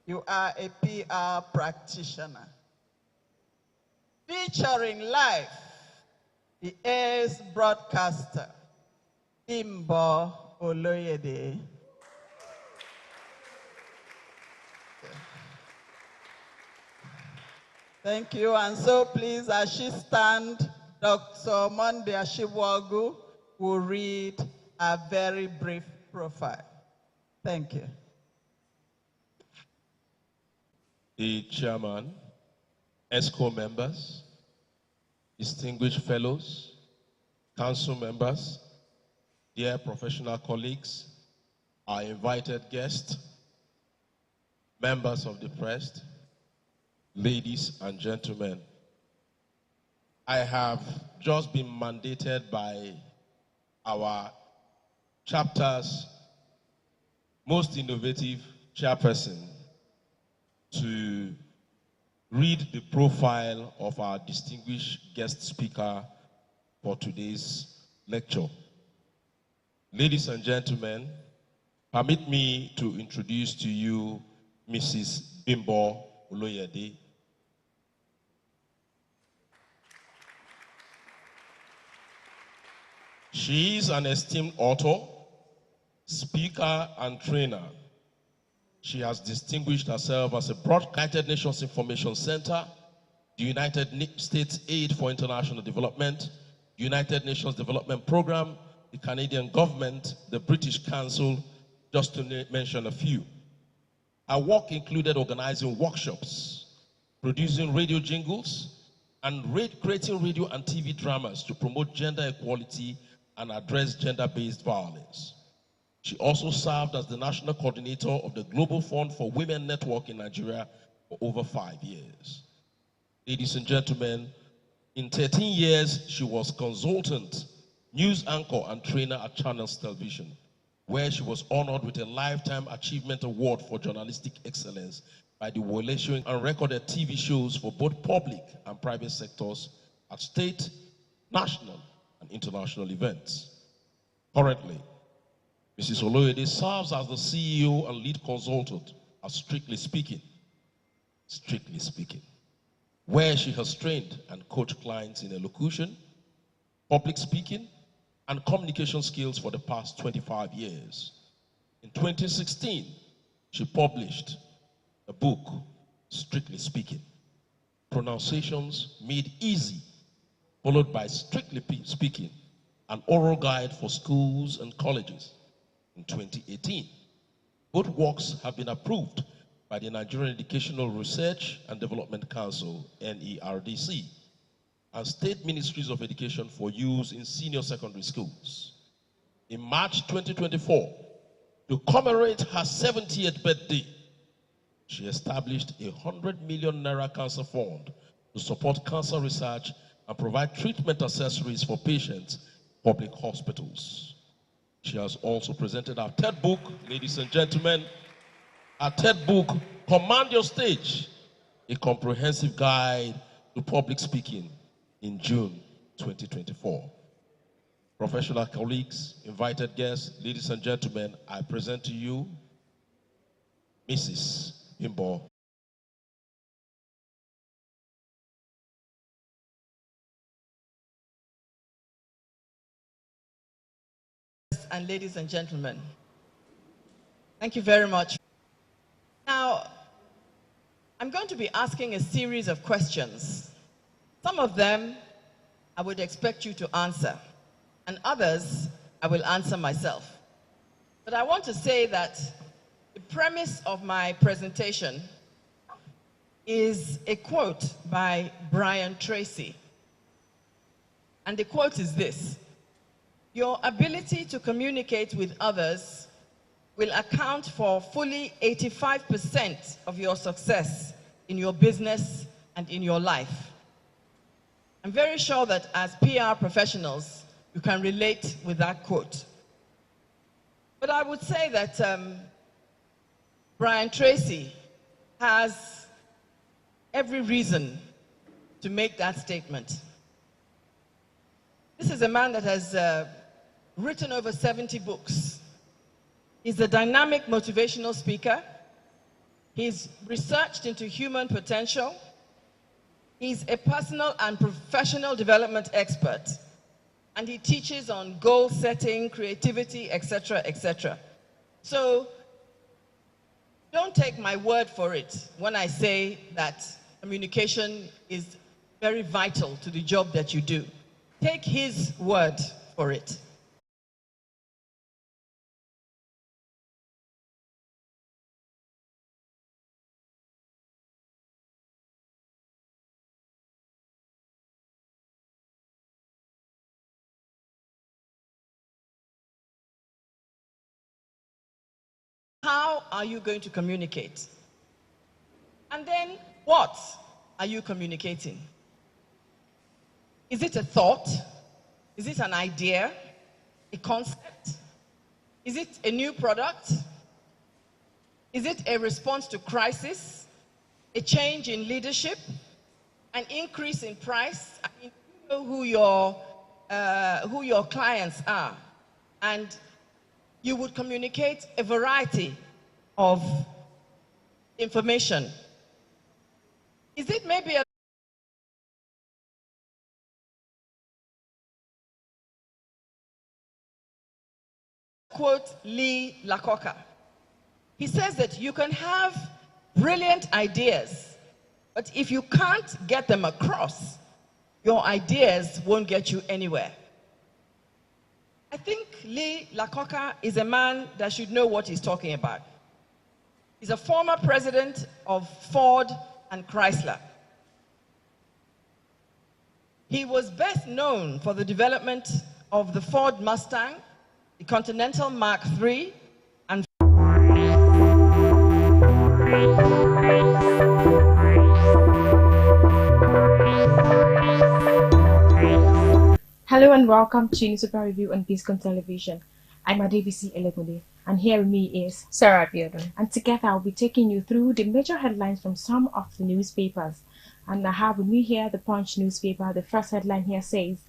You are a PR practitioner. Featuring live, the ace broadcaster, Bimbo Oloyede. Thank you, and so please, as she stand, Dr. Monday Ashiwagu will read a very brief profile. Thank you.
The chairman, ESCO members, distinguished fellows, council members, dear professional colleagues, our invited guests, members of the press, ladies and gentlemen. I have just been mandated by our chapter's most innovative chairperson to read the profile of our distinguished guest speaker for today's lecture. Ladies and gentlemen, permit me to introduce to you Mrs. Bimbo Oloyede. She is an esteemed author, speaker, and trainer. She has distinguished herself as a United Nations Information Center, the United States Aid for International Development, United Nations Development Program, the Canadian government, the British Council, just to mention a few. Her work included organizing workshops, producing radio jingles, and creating radio and TV dramas to promote gender equality and address gender-based violence. She also served as the national coordinator of the Global Fund for Women Network in Nigeria for over 5 years. Ladies and gentlemen, In 13 years, she was consultant, news anchor, and trainer at Channels Television, where she was honored with a Lifetime Achievement Award for Journalistic Excellence by the Wole Showing and recorded TV shows for both public and private sectors at state, national, and international events. Currently, Mrs. Oloyede serves as the CEO and lead consultant at Strictly Speaking, where she has trained and coached clients in elocution, public speaking, and communication skills for the past 25 years. In 2016, she published a book, Strictly Speaking, Pronunciations Made Easy, followed by Strictly Speaking, an oral guide for schools and colleges in 2018. Both works have been approved by the Nigerian Educational Research and Development Council, NERDC, and state ministries of education for use in senior secondary schools. In March 2024, to commemorate her 70th birthday, she established a 100 million naira cancer fund to support cancer research and provide treatment accessories for patients in public hospitals. She has also presented our third book, ladies and gentlemen, our third book, Command Your Stage, a comprehensive guide to public speaking, in June 2024. Professional colleagues, invited guests, ladies and gentlemen, I present to you Mrs. Bimbo.
And ladies and gentlemen, thank you very much. Now, I'm going to be asking a series of questions. Some of them I would expect you to answer, and others I will answer myself. But I want to say that the premise of my presentation is a quote by Brian Tracy. And the quote is this: "Your ability to communicate with others will account for fully 85% of your success in your business and in your life." I'm very sure that as PR professionals, you can relate with that quote. But I would say that Brian Tracy has every reason to make that statement. This is a man that has written over 70 books. He's a dynamic motivational speaker. He's researched into human potential. He's a personal and professional development expert. And he teaches on goal setting, creativity, etc., etc. So don't take my word for it when I say that communication is very vital to the job that you do. Take his word for it. How are you going to communicate? And then, what are you communicating? Is it a thought? Is it an idea? A concept? Is it a new product? Is it a response to crisis? A change in leadership? An increase in price? I mean, you know who your clients are. And you would communicate a variety of information. Is it maybe a quote Lee Iacocca? He says that you can have brilliant ideas, but if you can't get them across, your ideas won't get you anywhere. I think Lee Iacocca is a man that should know what he's talking about. He's a former president of Ford and Chrysler. He was best known for the development of the Ford Mustang, the Continental Mark III, and
Hello and welcome to News Super Review on Biscon Television. I'm Adebisi Elegunde, and here with me is
Sarah Biodun.
and together I'll be taking you through the major headlines from some of the newspapers. And I have with me here the Punch newspaper. The first headline here says,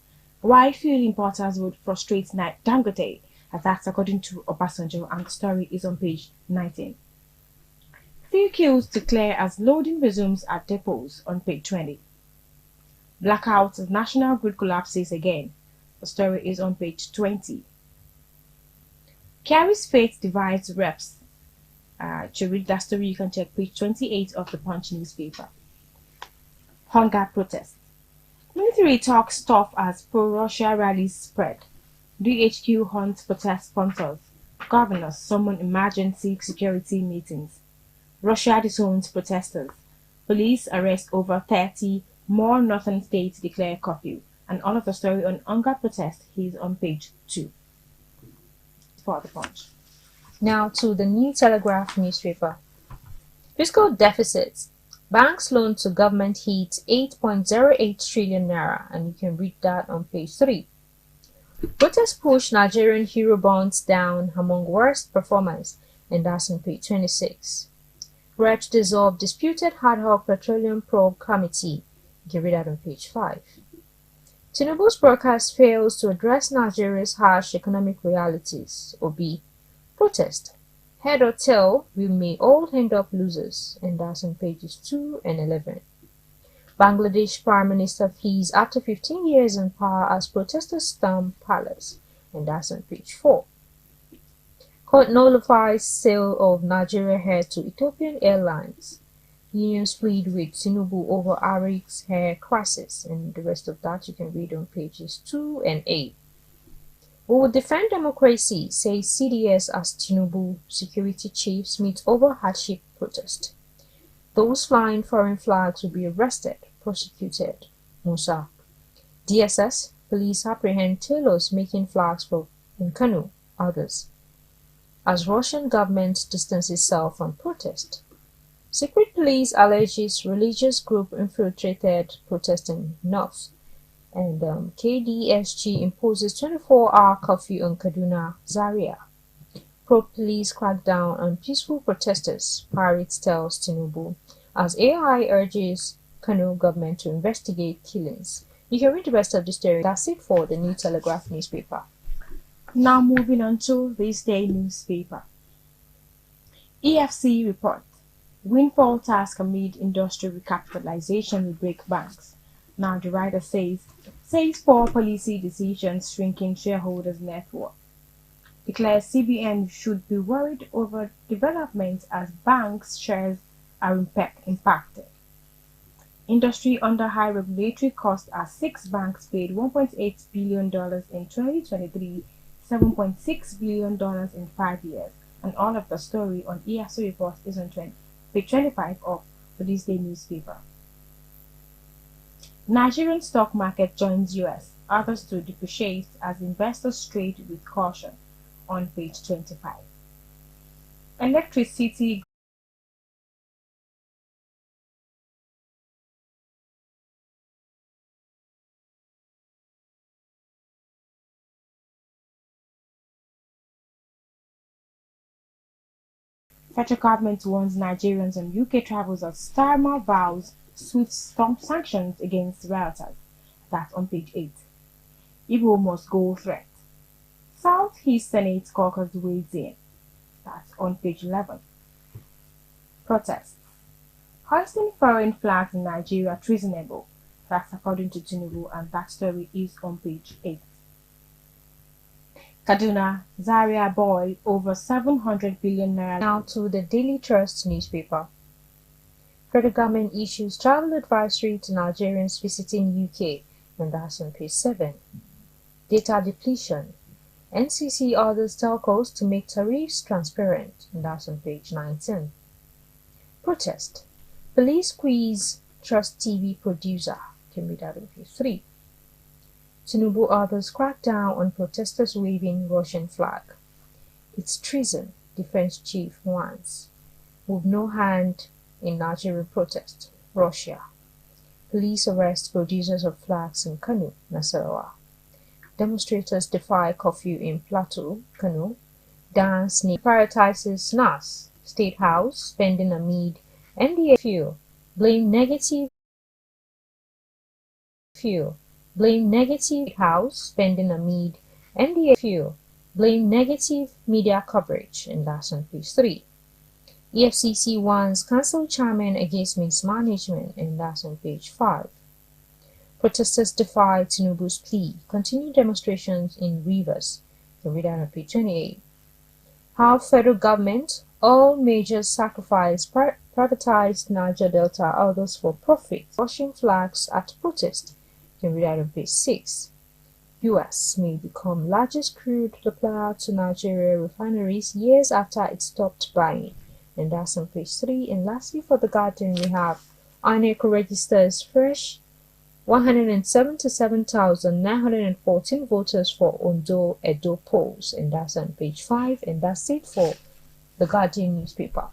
"Why fuel importers would frustrate Dangote," and that's according to Obasanjo, and the story is on page 19. Few queues to clear as loading resumes at depots on page 20. Blackout as national grid collapses again. The story is on page 20. Kerry's fate divides reps. To read that story, you can check page 28 of the Punch newspaper. Hunger protest. Military talks tough as pro-Russia rallies spread. DHQ hunts protest sponsors. Governors summon emergency security meetings. Russia disowns protesters. Police arrest over 30. More northern states declare curfew. And all of the story on hunger protest is on page 2 for the Punch.
Now to the New Telegraph newspaper. Fiscal deficits. Banks loan to government hits 8.08 trillion naira, and you can read that on page 3. Protests push Nigerian hero bonds down among worst performers, and that's on page 26. Reps dissolve disputed ad hoc petroleum probe committee. You can read that on page 5. Tinubu's broadcast fails to address Nigeria's harsh economic realities. Obi. Protest. Head or tail, we may all end up losers, and that's on pages 2 and 11. Bangladesh Prime Minister flees after 15 years in power as protesters storm palace, and that's on page 4. Court nullifies sale of Nigeria hair to Ethiopian Airlines. Unions plead with Tinubu over Arik's hair crisis, and the rest of that you can read on pages 2 and 8. We will defend democracy, says CDS as Tinubu security chiefs meet over hardship protest. Those flying foreign flags will be arrested, prosecuted. Musa. DSS, police apprehend tailors making flags for Nkanu, others. As Russian government distances itself from protest. Secret police alleges religious group infiltrated protesting north. And KDSG imposes 24-hour curfew on Kaduna, Zaria. Pro-police crack down on peaceful protesters, Pirates tells Tinubu, as AI urges Kano government to investigate killings. You can read the rest of the story. That's it for the New Telegraph newspaper.
Now moving on to this day newspaper. EFC report. Windfall tax amid industry recapitalization will break banks. Now the writer says poor policy decisions shrinking shareholders' net worth. Declares CBN should be worried over developments as banks' shares are impacted. Industry under high regulatory costs as 6 banks paid $1.8 billion in 2023, $7.6 billion in 5 years. And all of the story on EFC report is on page 25 of today's day newspaper. Nigerian stock market joins US, others to depreciate as investors trade with caution on page 25. Electricity Federal government warns Nigerians on UK travels as Starmer vows swift sanctions against rioters. That's on page 8. Igbo must go threat. Southeast Senate caucus weighs in. That's on page 11. Protests. Hoisting foreign flags in Nigeria treasonable. That's according to Tinubu, and that story is on page 8. Kaduna, Zaria boy over 700 billion naira.
Now to the Daily Trust newspaper. Federal government issues travel advisory to Nigerians visiting UK, and that's on page 7. Data depletion. NCC orders telcos to make tariffs transparent, and that's on page 19. Protest. Police squeeze Trust TV producer, can read that on page 3. Tinubu orders crack down on protesters waving Russian flag. It's treason, defense chief warns. With no hand in Nigerian protest, Russia. Police arrest producers of flags in Kano, Nasarawa.
Demonstrators defy curfew in Plateau, Kano. Dance prioritizes NAS. State House spending amid NDA fuel. Blame negative fuel. Blame negative House spending amid NDA fuel. Blame negative media coverage, and that's on page 3. EFCC warns council chairman against mismanagement, and that's on page 5. Protesters defy Tinubu's plea. Continue demonstrations in Rivers. You can read that on page 28. How federal government, all majors sacrifice privatized Niger Delta, others for profit. Russian flags at protest. You can read that on page 6. U.S. may become largest crude supplier to Nigeria refineries years after it stopped buying. And that's on page 3. And lastly, for The Guardian, we have INEC registers fresh 177,914 voters for Ondo Edo polls. And that's on page 5. And that's it for The Guardian newspaper.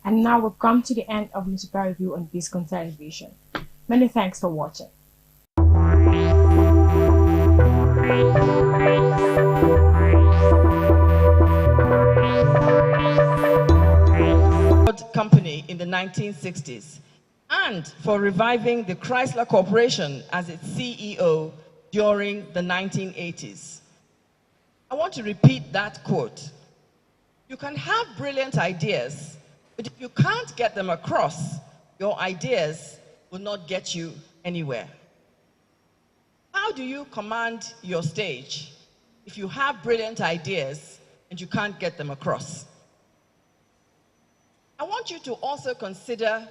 And now we've come to the end of newspaper review on Biscon Television. Many thanks for watching.
Company in the 1960s, and for reviving the Chrysler Corporation as its CEO during the 1980s. I want to repeat that quote. You can have brilliant ideas, but if you can't get them across, your ideas will not get you anywhere. How do you command your stage if you have brilliant ideas and you can't get them across? I want you to also consider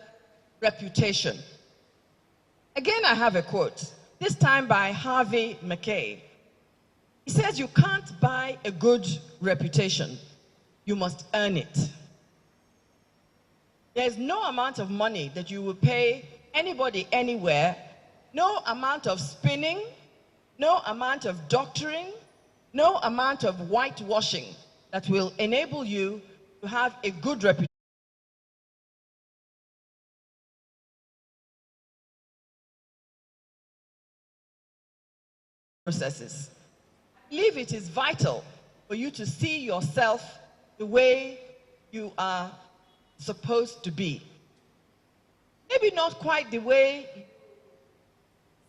reputation. Again, I have a quote, this time by Harvey Mackay. He says, you can't buy a good reputation, you must earn it. There's no amount of money that you will pay anybody anywhere, no amount of spinning, no amount of doctoring, no amount of whitewashing that will enable you to have a good reputation. Processes. I believe it is vital for you to see yourself the way you are supposed to be. Maybe not quite the way you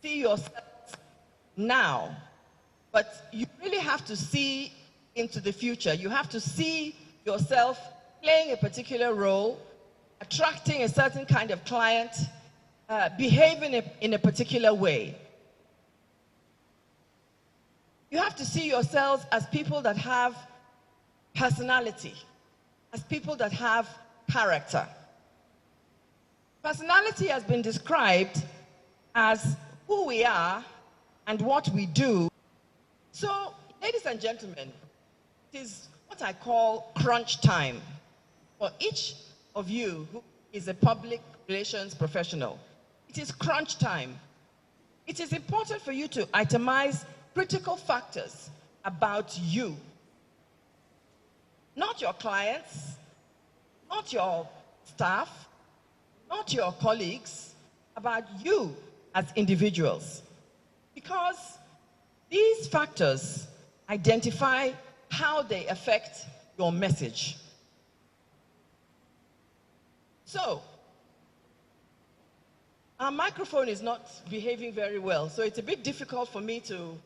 see yourself now, but you really have to see into the future. You have to see yourself playing a particular role, attracting a certain kind of client, behaving in a particular way. You have to see yourselves as people that have personality, as people that have character. Personality has been described as who we are and what we do. So, ladies and gentlemen, it is what I call crunch time for each of you who is a public relations professional. It is crunch time. It is important for you to itemize critical factors about you. Not your clients, not your staff, not your colleagues, about you as individuals. Because these factors identify how they affect your message. So, our microphone is not behaving very well, so it's a bit difficult for me to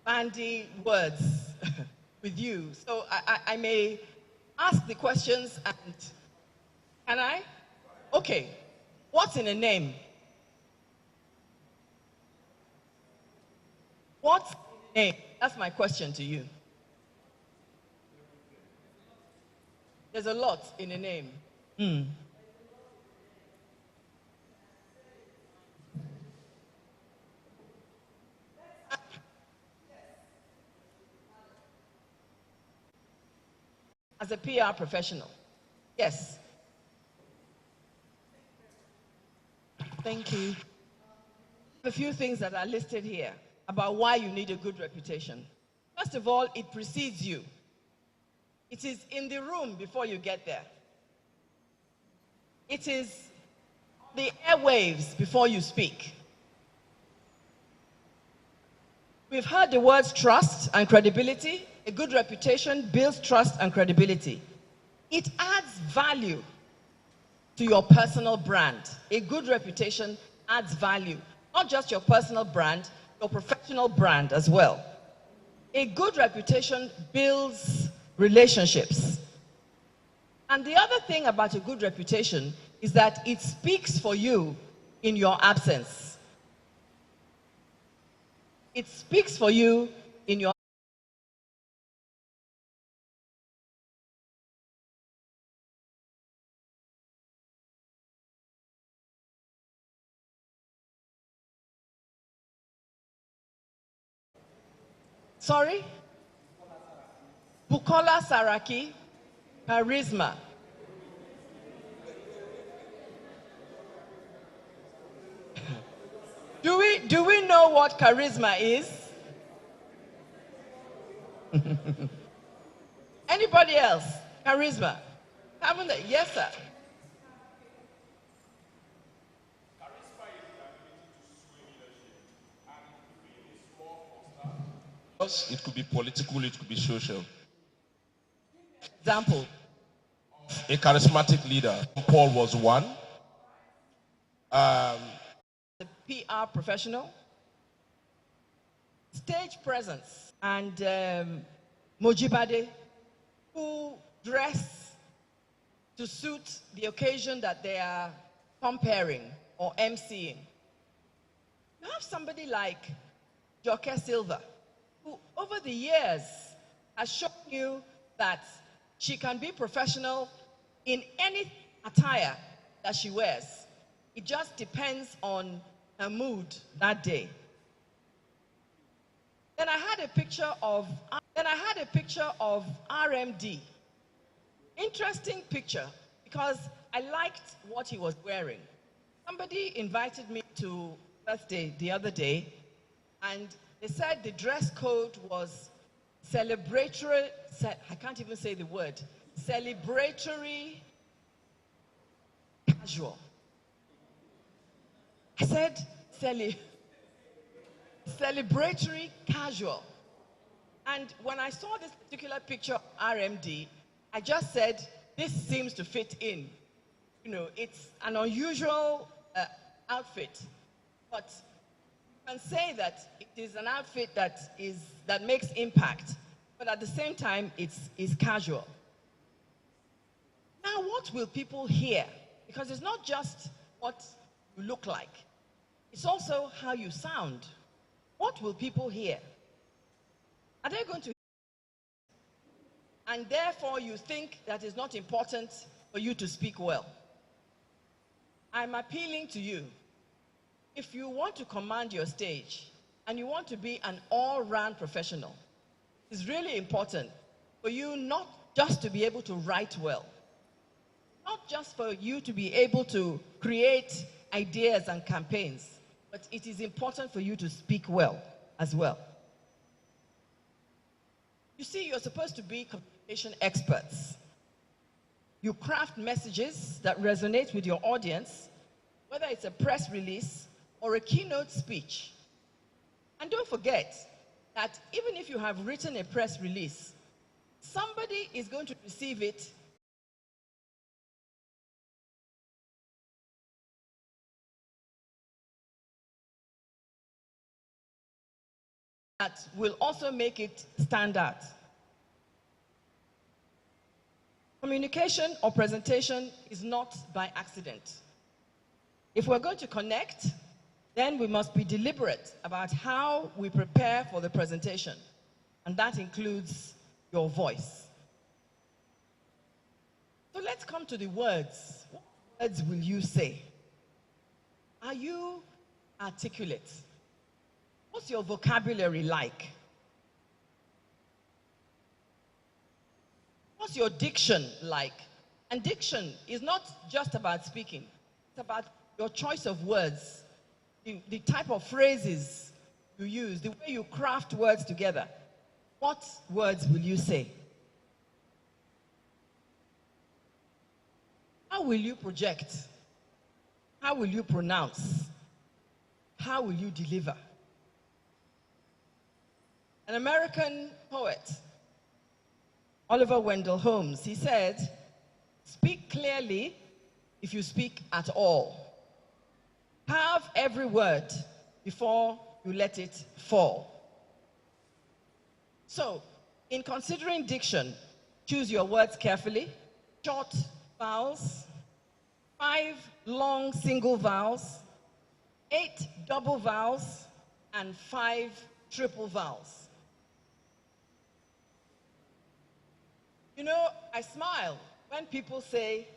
bandy words with you. So I may ask the questions and, can I? Okay, what's in a name? What's in a name? That's my question to you. There's a lot in a name. As a PR professional, yes. Thank you. A few things that are listed here about why you need a good reputation. First of all, it precedes you. It is in the room before you get there. It is the airwaves before you speak. We've heard the words trust and credibility. A good reputation builds trust and credibility. It adds value to your personal brand. A good reputation adds value. Not just your personal brand, your professional brand as well. A good reputation builds relationships. And the other thing about a good reputation is that it speaks for you in your absence. It speaks for you in your Sorry? Bukola Saraki, charisma. Do we know what charisma is? Anybody else? Charisma. Haven't they? Yes, sir.
It could be political, it could be social.
Example.
A charismatic leader. Paul was one.
The PR professional. Stage presence. And Mojibade, who dress to suit the occasion that they are comparing or emceeing. You have somebody like Joke Silva, who over the years has shown you that she can be professional in any attire that she wears. It just depends on her mood that day. Then I had a picture of RMD. Interesting picture because I liked what he was wearing. Somebody invited me to birthday the other day, and they said the dress code was celebratory, I can't even say the word, celebratory casual. I said celebratory casual. And when I saw this particular picture of RMD, I just said, this seems to fit in. You know, it's an unusual outfit, but you can say that it is an outfit that makes impact, but at the same time, it's casual. Now, what will people hear? Because it's not just what you look like. It's also how you sound. What will people hear? Are they going to hear? And therefore, you think that it's not important for you to speak well. I'm appealing to you. If you want to command your stage and you want to be an all-round professional, it's really important for you not just to be able to write well, not just for you to be able to create ideas and campaigns, but it is important for you to speak well as well. You see, you're supposed to be communication experts. You craft messages that resonate with your audience, whether it's a press release or a keynote speech. And don't forget that even if you have written a press release, somebody is going to receive it that will also make it stand out. Communication or presentation is not by accident. If we're going to connect, then we must be deliberate about how we prepare for the presentation, and that includes your voice. So let's come to the words. What words will you say? Are you articulate? What's your vocabulary like? What's your diction like? And diction is not just about speaking. It's about your choice of words, the type of phrases you use, the way you craft words together. What words will you say? How will you project? How will you pronounce? How will you deliver? An American poet, Oliver Wendell Holmes, he said, "Speak clearly if you speak at all. Have every word before you let it fall." So, in considering diction, choose your words carefully. Short vowels, 5 long single vowels, 8 double vowels, and 5 triple vowels. You know, I smile when people say,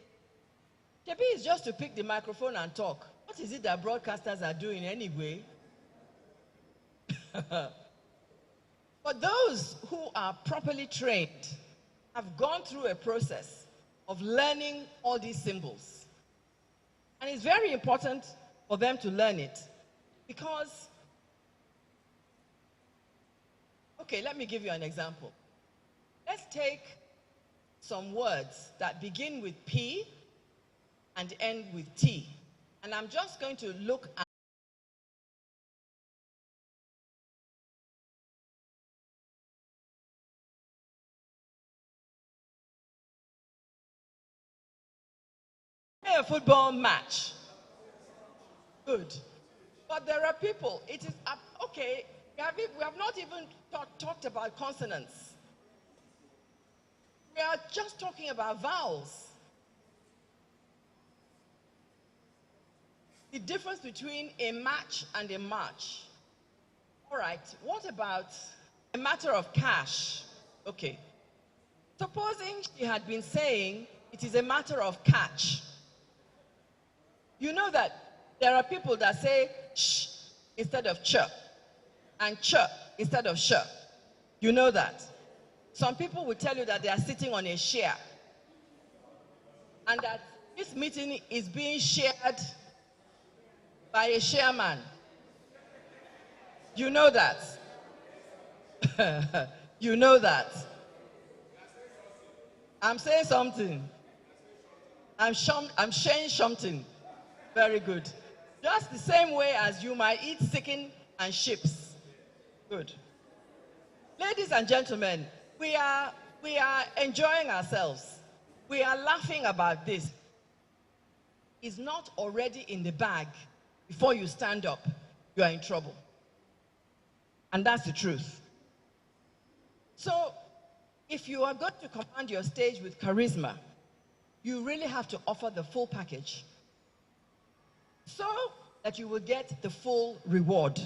"Maybe it's just to pick the microphone and talk. What is it that broadcasters are doing anyway?" But those who are properly trained have gone through a process of learning all these symbols. And it's very important for them to learn it because, okay, let me give you an example. Let's take some words that begin with P and end with T. And I'm just going to look at a football match. Good. But there are people, it is, okay, we have not even talked about consonants. We are just talking about vowels. The difference between a match and a march. All right, what about a matter of cash? Okay. Supposing she had been saying it is a matter of catch. You know that there are people that say sh instead of ch and ch instead of sh. You know that. Some people will tell you that they are sitting on a chair and that this meeting is being shared by a chairman. You know that. You know that. I'm saying something. I'm saying something. Very good. Just the same way as you might eat chicken and chips. Good. Ladies and gentlemen, we are enjoying ourselves. We are laughing about this. It's not already in the bag. Before you stand up, you are in trouble. And that's the truth. So, if you are going to command your stage with charisma, you really have to offer the full package so that you will get the full reward.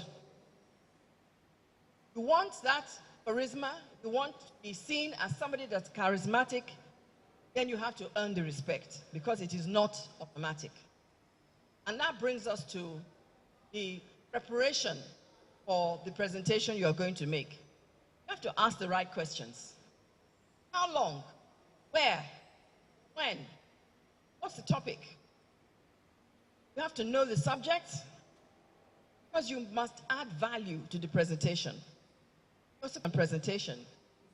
You want that charisma, you want to be seen as somebody that's charismatic, then you have to earn the respect because it is not automatic. And that brings us to the preparation for the presentation you are going to make. You have to ask the right questions. How long? Where? When? What's the topic? You have to know the subject because you must add value to the presentation. Also, a presentation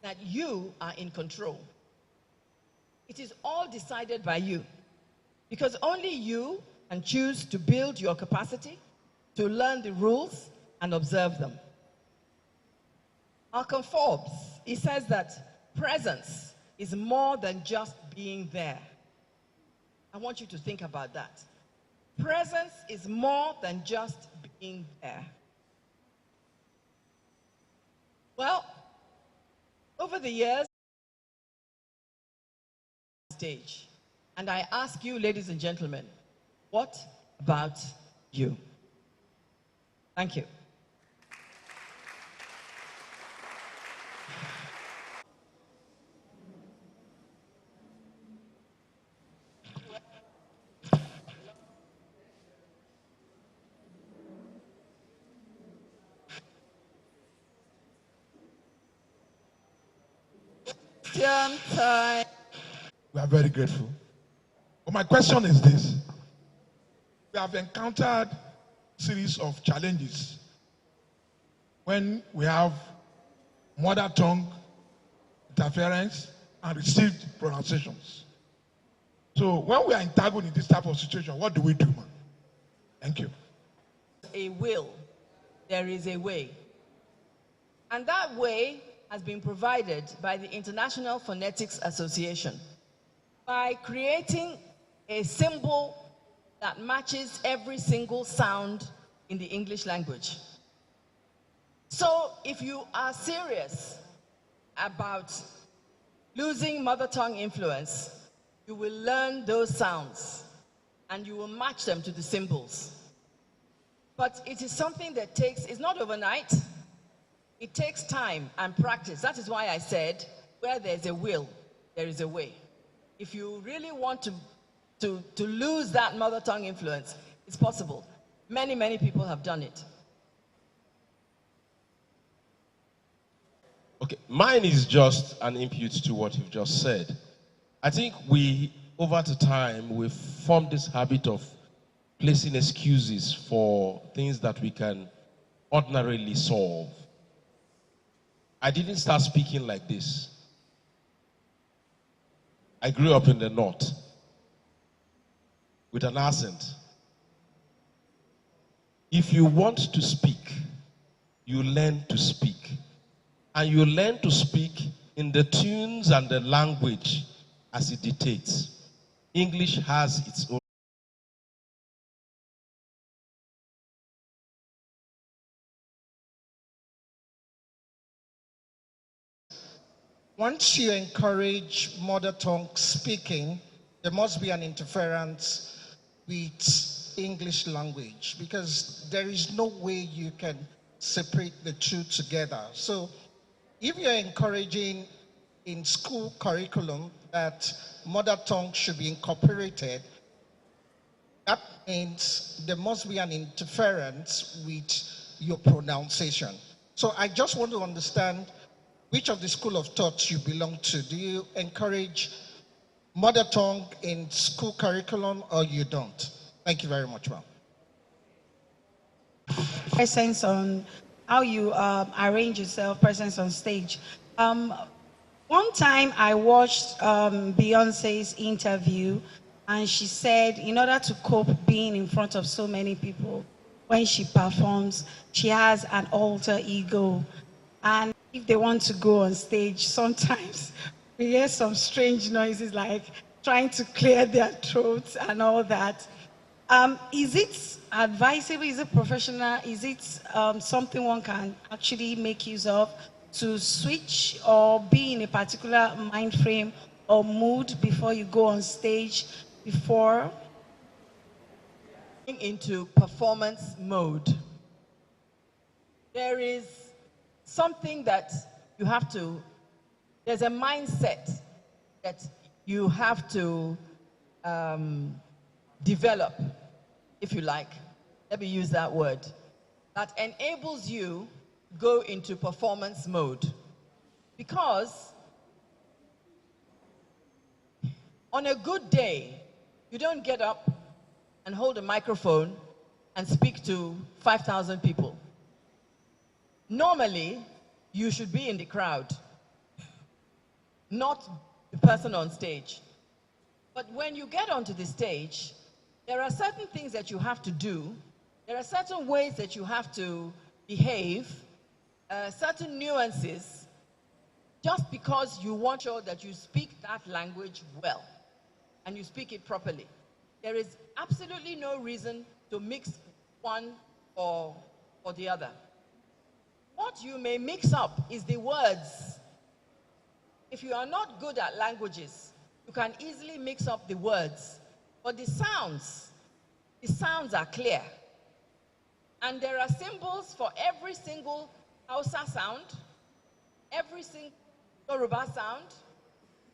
that you are in control. It is all decided by you because only you can choose to build your capacity, to learn the rules and observe them. Malcolm Forbes, he says that presence is more than just being there. I want you to think about that. Presence is more than just being there. Well, over the years, stage, and I ask you, ladies and gentlemen, what about you? Thank you. Time.
We are very grateful. But my question is this. We have encountered a series of challenges when we have mother tongue interference and received pronunciations. So when we are entangled in this type of situation, what do we do, man? Thank you.
A will, there is a way. And that way has been provided by the International Phonetics Association by creating a symbol that matches every single sound in the English language. So if you are serious about losing mother tongue influence, you will learn those sounds and you will match them to the symbols. But it is something that it's not overnight. It takes time and practice. That is why I said, where there's a will, there is a way. If you really want to lose that mother tongue influence, it's possible. Many, many people have done it.
Okay, mine is just an input to what you've just said. I think over the time, we've formed this habit of placing excuses for things that we can ordinarily solve. I didn't start speaking like this. I grew up in the north with an accent. If you want to speak, you learn to speak. And you learn to speak in the tunes and the language as it dictates. English has its own.
Once you encourage mother tongue speaking, there must be an interference with English language, because there is no way you can separate the two together. So if you're encouraging in school curriculum that mother tongue should be incorporated, that means there must be an interference with your pronunciation. So I just want to understand which of the school of thought you belong to. Do you encourage mother tongue in school curriculum or you don't? Thank you very much, ma'am.
Presence on how you arrange yourself, presence on stage. One time I watched Beyonce's interview, and she said in order to cope being in front of so many people, when she performs, she has an alter ego. And if they want to go on stage, sometimes we hear some strange noises like trying to clear their throats and all that. Is it advisable? Is it professional? Is it something one can actually make use of to switch or be in a particular mind frame or mood before you go on stage? Before
into performance mode, there is something that you have to, there's a mindset that you have to develop, if you like. Let me use that word. That enables you to go into performance mode. Because on a good day, you don't get up and hold a microphone and speak to 5,000 people. Normally, you should be in the crowd, not the person on stage. But when you get onto the stage, there are certain things that you have to do. There are certain ways that you have to behave, certain nuances, just because you want to show that you speak that language well and you speak it properly. There is absolutely no reason to mix one or the other. What you may mix up is the words. If you are not good at languages, you can easily mix up the words. But the sounds are clear. And there are symbols for every single Hausa sound, every single Yoruba sound,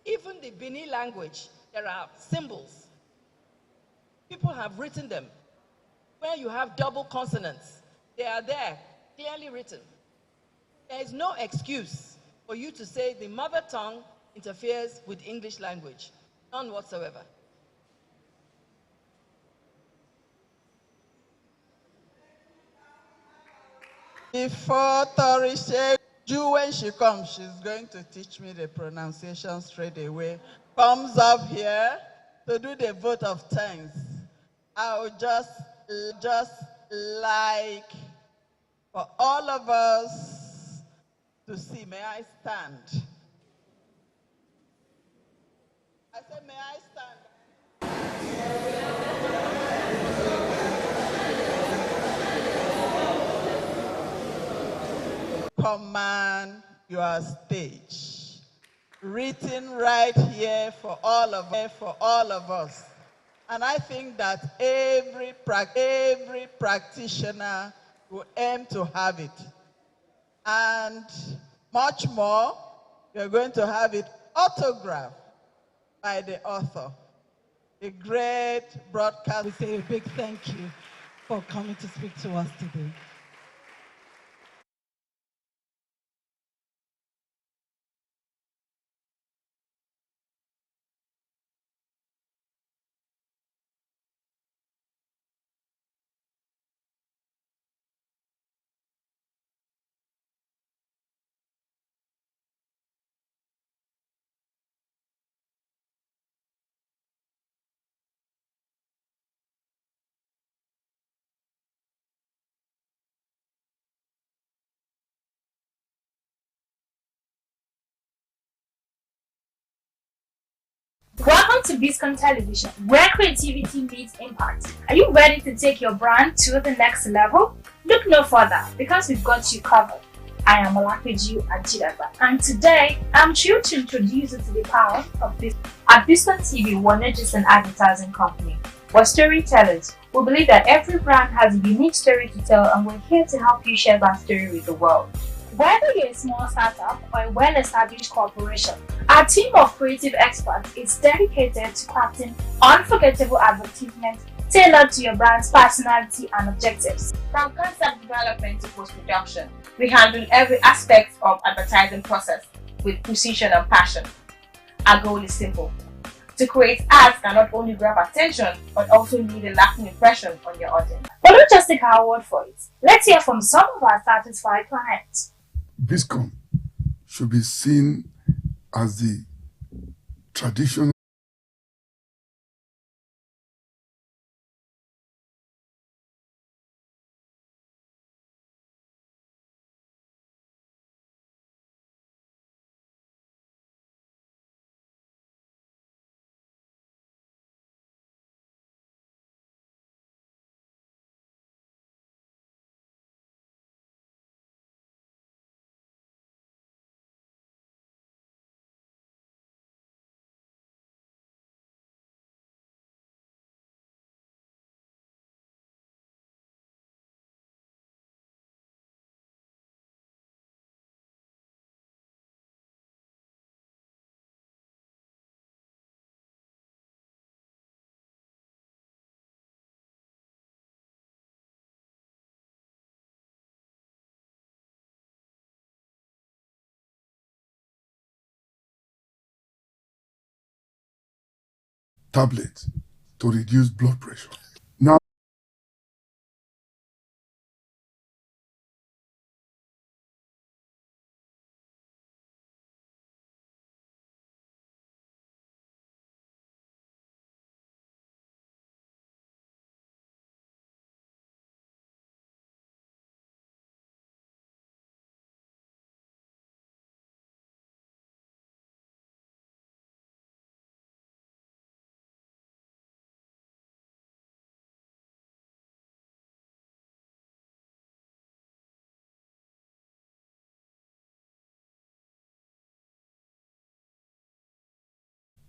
even the Bini language, there are symbols. People have written them. Where you have double consonants, they are there, clearly written. There is no excuse for you to say the mother tongue interferes with English language. None whatsoever.
Before Tori said, when she comes, she's going to teach me the pronunciation straight away. Comes up here to do the vote of thanks. I would just like for all of us to see. May I stand? I said, may I stand? Command your stage. Written right here for all of us. And I think that every practitioner will aim to have it. And much more, you're going to have it autographed by the author. A great broadcast.
We say a big thank you for coming to speak to us today.
Welcome to Biscon Television, where creativity meets impact. Are you ready to take your brand to the next level? Look no further, because we've got you covered. I am Olapeju Ajidagba, and today I'm thrilled to introduce you to the power of Biscon. At Biscon TV, we're not just an advertising company, we're storytellers. We believe that every brand has a unique story to tell, and we're here to help you share that story with the world. Whether you're a small startup or a well-established corporation, our team of creative experts is dedicated to crafting unforgettable advertisements tailored to your brand's personality and objectives.
From concept development to post-production, we handle every aspect of advertising process with precision and passion. Our goal is simple: to create ads that not only grab attention but also leave a lasting impression on your audience.
But don't just take our word for it. Let's hear from some of our satisfied clients.
Biscon should be seen as the traditional tablet to reduce blood pressure. Now,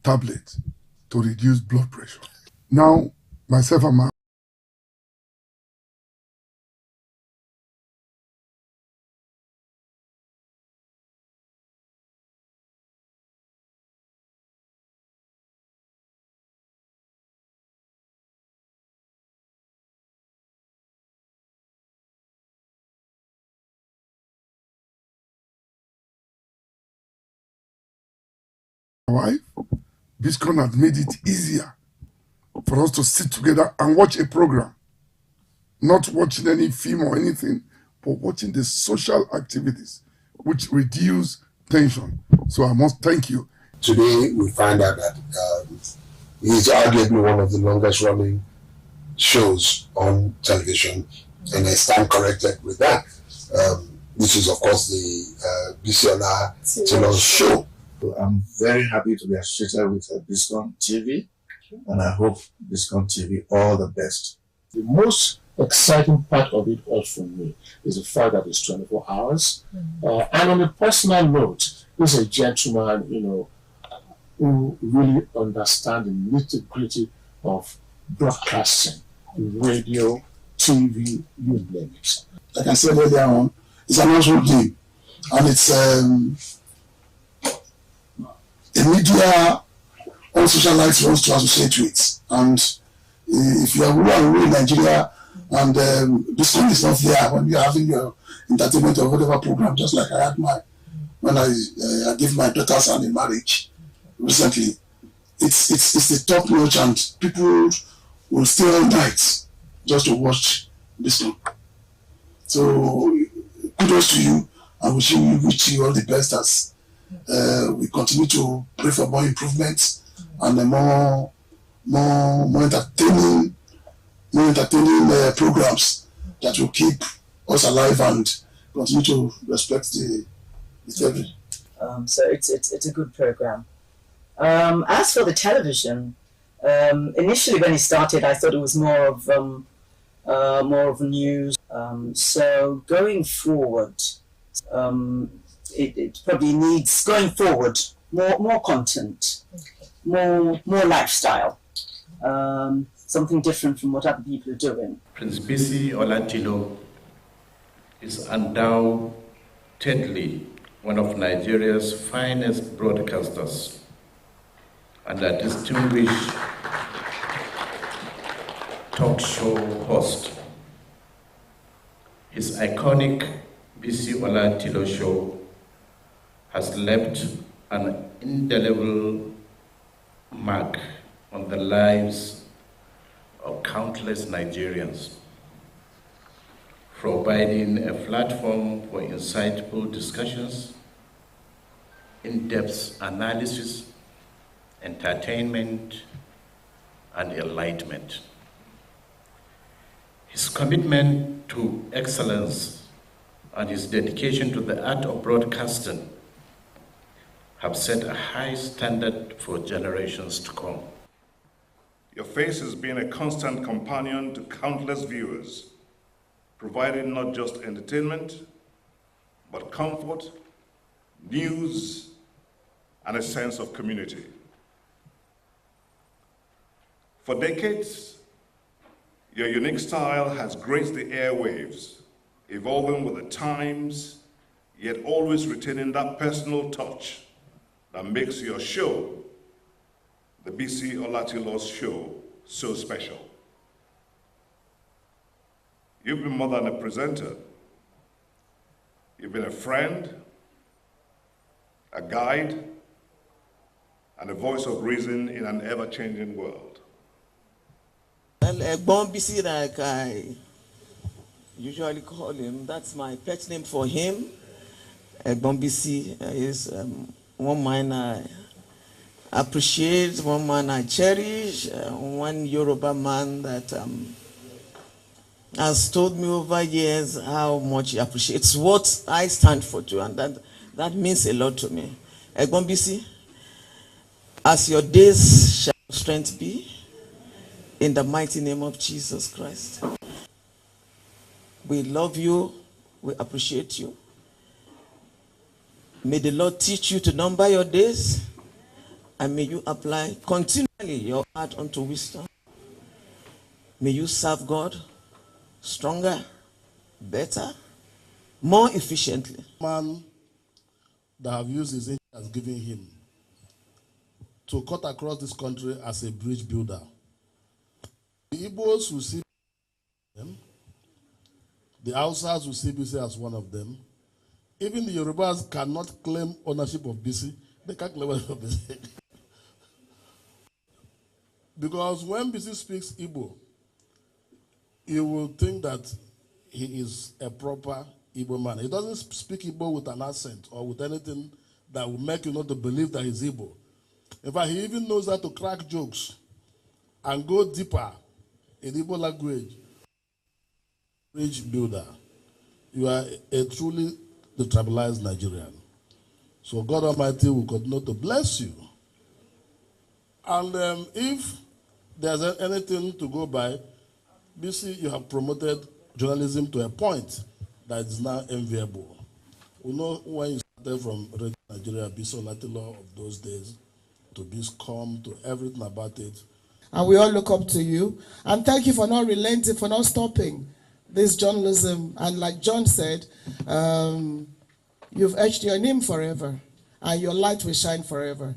tablet to reduce blood pressure. Now, myself and my wife, Biscon has made it easier for us to sit together and watch a program. Not watching any film or anything, but watching the social activities which reduce tension. So I must thank you.
Today we find out that he is arguably one of the longest running shows on television, and I stand corrected with that. This is of course the Biscon Tv show.
So I'm very happy to be associated with Biscon TV, and I hope Biscon TV all the best.
The most exciting part of it all for me is the fact that it's 24 hours. And on a personal note, he's a gentleman, who really understands the nitty-gritty of broadcasting, radio, TV, you name it.
Like I said earlier on, it's an household game, and it's a media all socialites wants to associate with. And if you are rural in Nigeria and this one is not there when you are having your entertainment or whatever program, just like I had when I gave my daughter's hand in marriage recently, it's the top notch, and people will stay all night just to watch this one. So kudos to you, and wish you all the best as we continue to pray for more improvements and more entertaining programs that will keep us alive and continue to respect the television.
So it's a good program. As for the television, initially when it started, I thought it was more of news. So going forward, it probably needs going forward more content, more lifestyle, something different from what other people are doing.
Prince Bisi Olatilo is undoubtedly one of Nigeria's finest broadcasters and a distinguished talk show host. His iconic Bisi Olatilo show has left an indelible mark on the lives of countless Nigerians, providing a platform for insightful discussions, in-depth analysis, entertainment, and enlightenment. His commitment to excellence and his dedication to the art of broadcasting have set a high standard for generations to come.
Your face has been a constant companion to countless viewers, providing not just entertainment, but comfort, news, and a sense of community. For decades, your unique style has graced the airwaves, evolving with the times, yet always retaining that personal touch that makes your show, the Bisi Olatilo's show, so special. You've been more than a presenter. You've been a friend, a guide, and a voice of reason in an ever-changing world.
Well, Egbon Bisi, like I usually call him, that's my pet name for him. Egbon Bisi is one man I appreciate, one man I cherish, one Yoruba man that has told me over years how much he appreciates what I stand for too, and that means a lot to me. Egbon Bisi, as your days shall strength be, in the mighty name of Jesus Christ. We love you, we appreciate you. May the Lord teach you to number your days, and may you apply continually your heart unto wisdom. May you serve God stronger, better, more efficiently.
Man that have used his interest has given him to cut across this country as a bridge builder. The Igbos will see them. The Hausas will see Bisi as one of them. Even the Yorubas cannot claim ownership of Bisi. They can't claim ownership of Bisi. Because when Bisi speaks Igbo, you will think that he is a proper Igbo man. He doesn't speak Igbo with an accent or with anything that will make you not to believe that he's Igbo. In fact, he even knows how to crack jokes and go deeper in Igbo language. Bridge builder. You are a truly detribalized Nigerian. So God Almighty will continue to bless you. And if there's anything to go by, BC, you have promoted journalism to a point that is now enviable. We know when you started from Radio Nigeria, Biscon Tv of those days, to Biscom, to everything about it.
And we all look up to you. And thank you for not relenting, for not stopping this journalism. And like John said, you've etched your name forever, and your light will shine forever.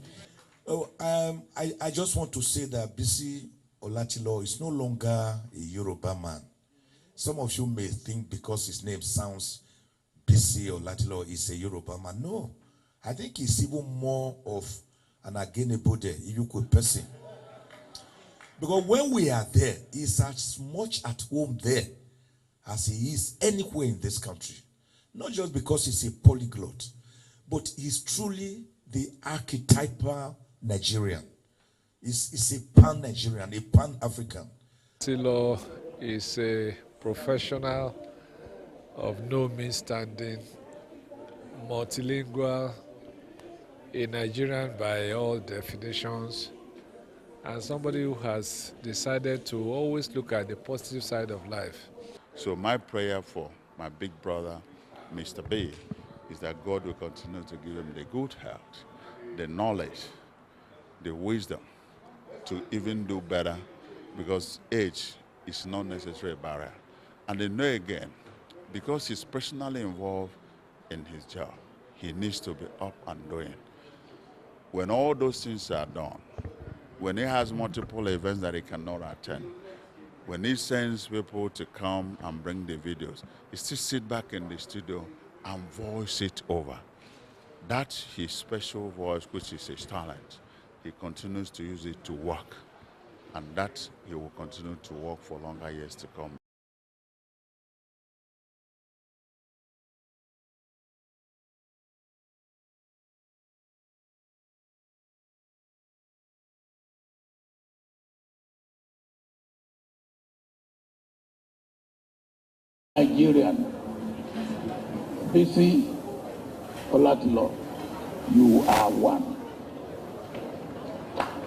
I just want to say that BC Olatilo is no longer a Yoruba man. Some of you may think because his name sounds BC Olatilo is a Yoruba man. No, I think he's even more of an Agenebode, Iyukwe person. Because when we are there, he's as much at home there as he is anywhere in this country. Not just because he's a polyglot, but he's truly the archetypal Nigerian. He's a pan-Nigerian, a pan-African.
Silo is a professional of no mean standing, multilingual, a Nigerian by all definitions, and somebody who has decided to always look at the positive side of life.
So my prayer for my big brother, Mr. B, is that God will continue to give him the good health, the knowledge, the wisdom to even do better, because age is not necessarily a barrier. And they know again, because he's personally involved in his job, he needs to be up and doing. When all those things are done, when he has multiple events that he cannot attend, when he sends people to come and bring the videos, he still sit back in the studio and voice it over. That's his special voice, which is his talent. He continues to use it to work, and that he will continue to work for longer years to come.
Nigerian, BC Olatilo, you are one.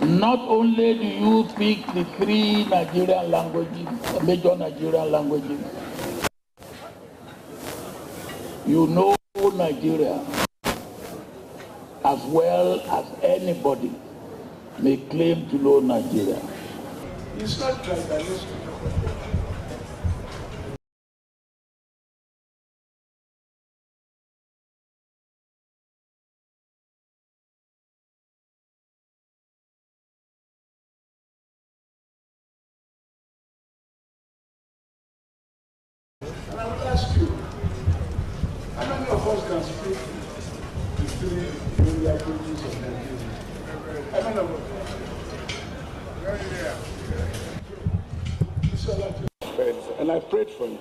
Not only do you speak the three Nigerian languages, major Nigerian languages, you know Nigeria as well as anybody may claim to know Nigeria.
It's not tribalistic. And I would ask you, how many of us can speak the three main languages of Nigeria? How many of us?
And I prayed for you.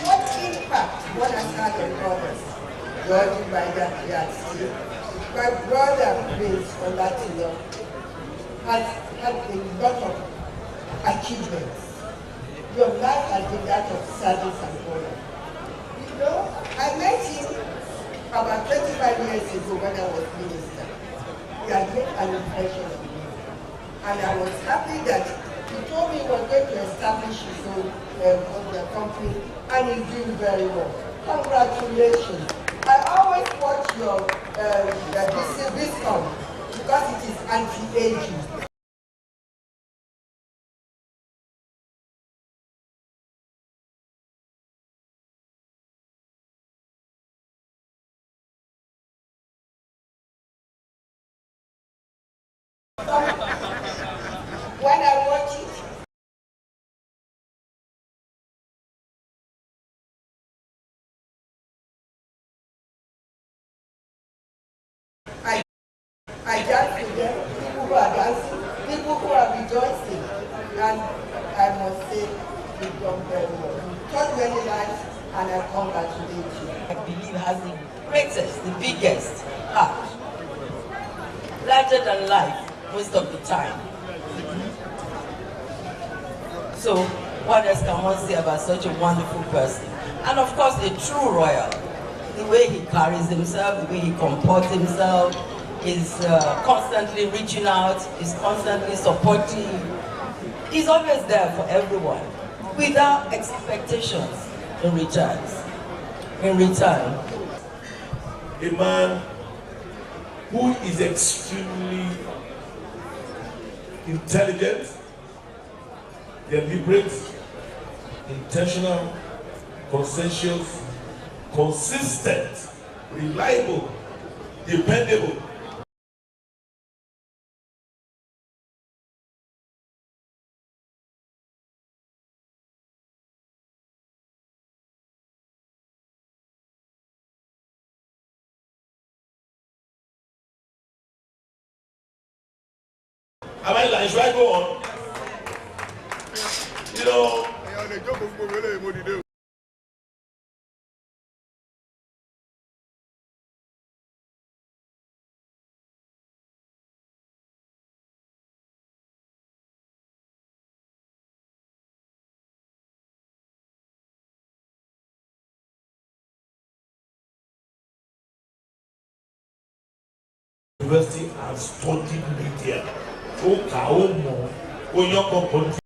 What impact one has had on others, judging by that reality? My brother, Prince Olatilo, has had a lot of achievements. Your life has been that of service and honor. You know, I met him about 25 years ago when I was minister. He had made an impression on me. And I was happy that he told me he was going to establish his own company, and he's doing very well. Congratulations. I always watch your Biscon because it is anti-aging. When I watch it, I dance with them, people who are dancing, people who are rejoicing, and I and I congratulate you.
I believe has the greatest, the biggest heart. Larger than life most of the time. So what else can one say about such a wonderful person? And of course a true royal. The way he carries himself, the way he comports himself, is constantly reaching out, is constantly supportive. He's always there for everyone, without expectations in return.
A man who is extremely intelligent, deliberate, intentional, conscientious, consistent, reliable, dependable. Should I go on? You know, university and studied media. Ó kà ó mọ̀, ó yán kọ̀ọ̀kan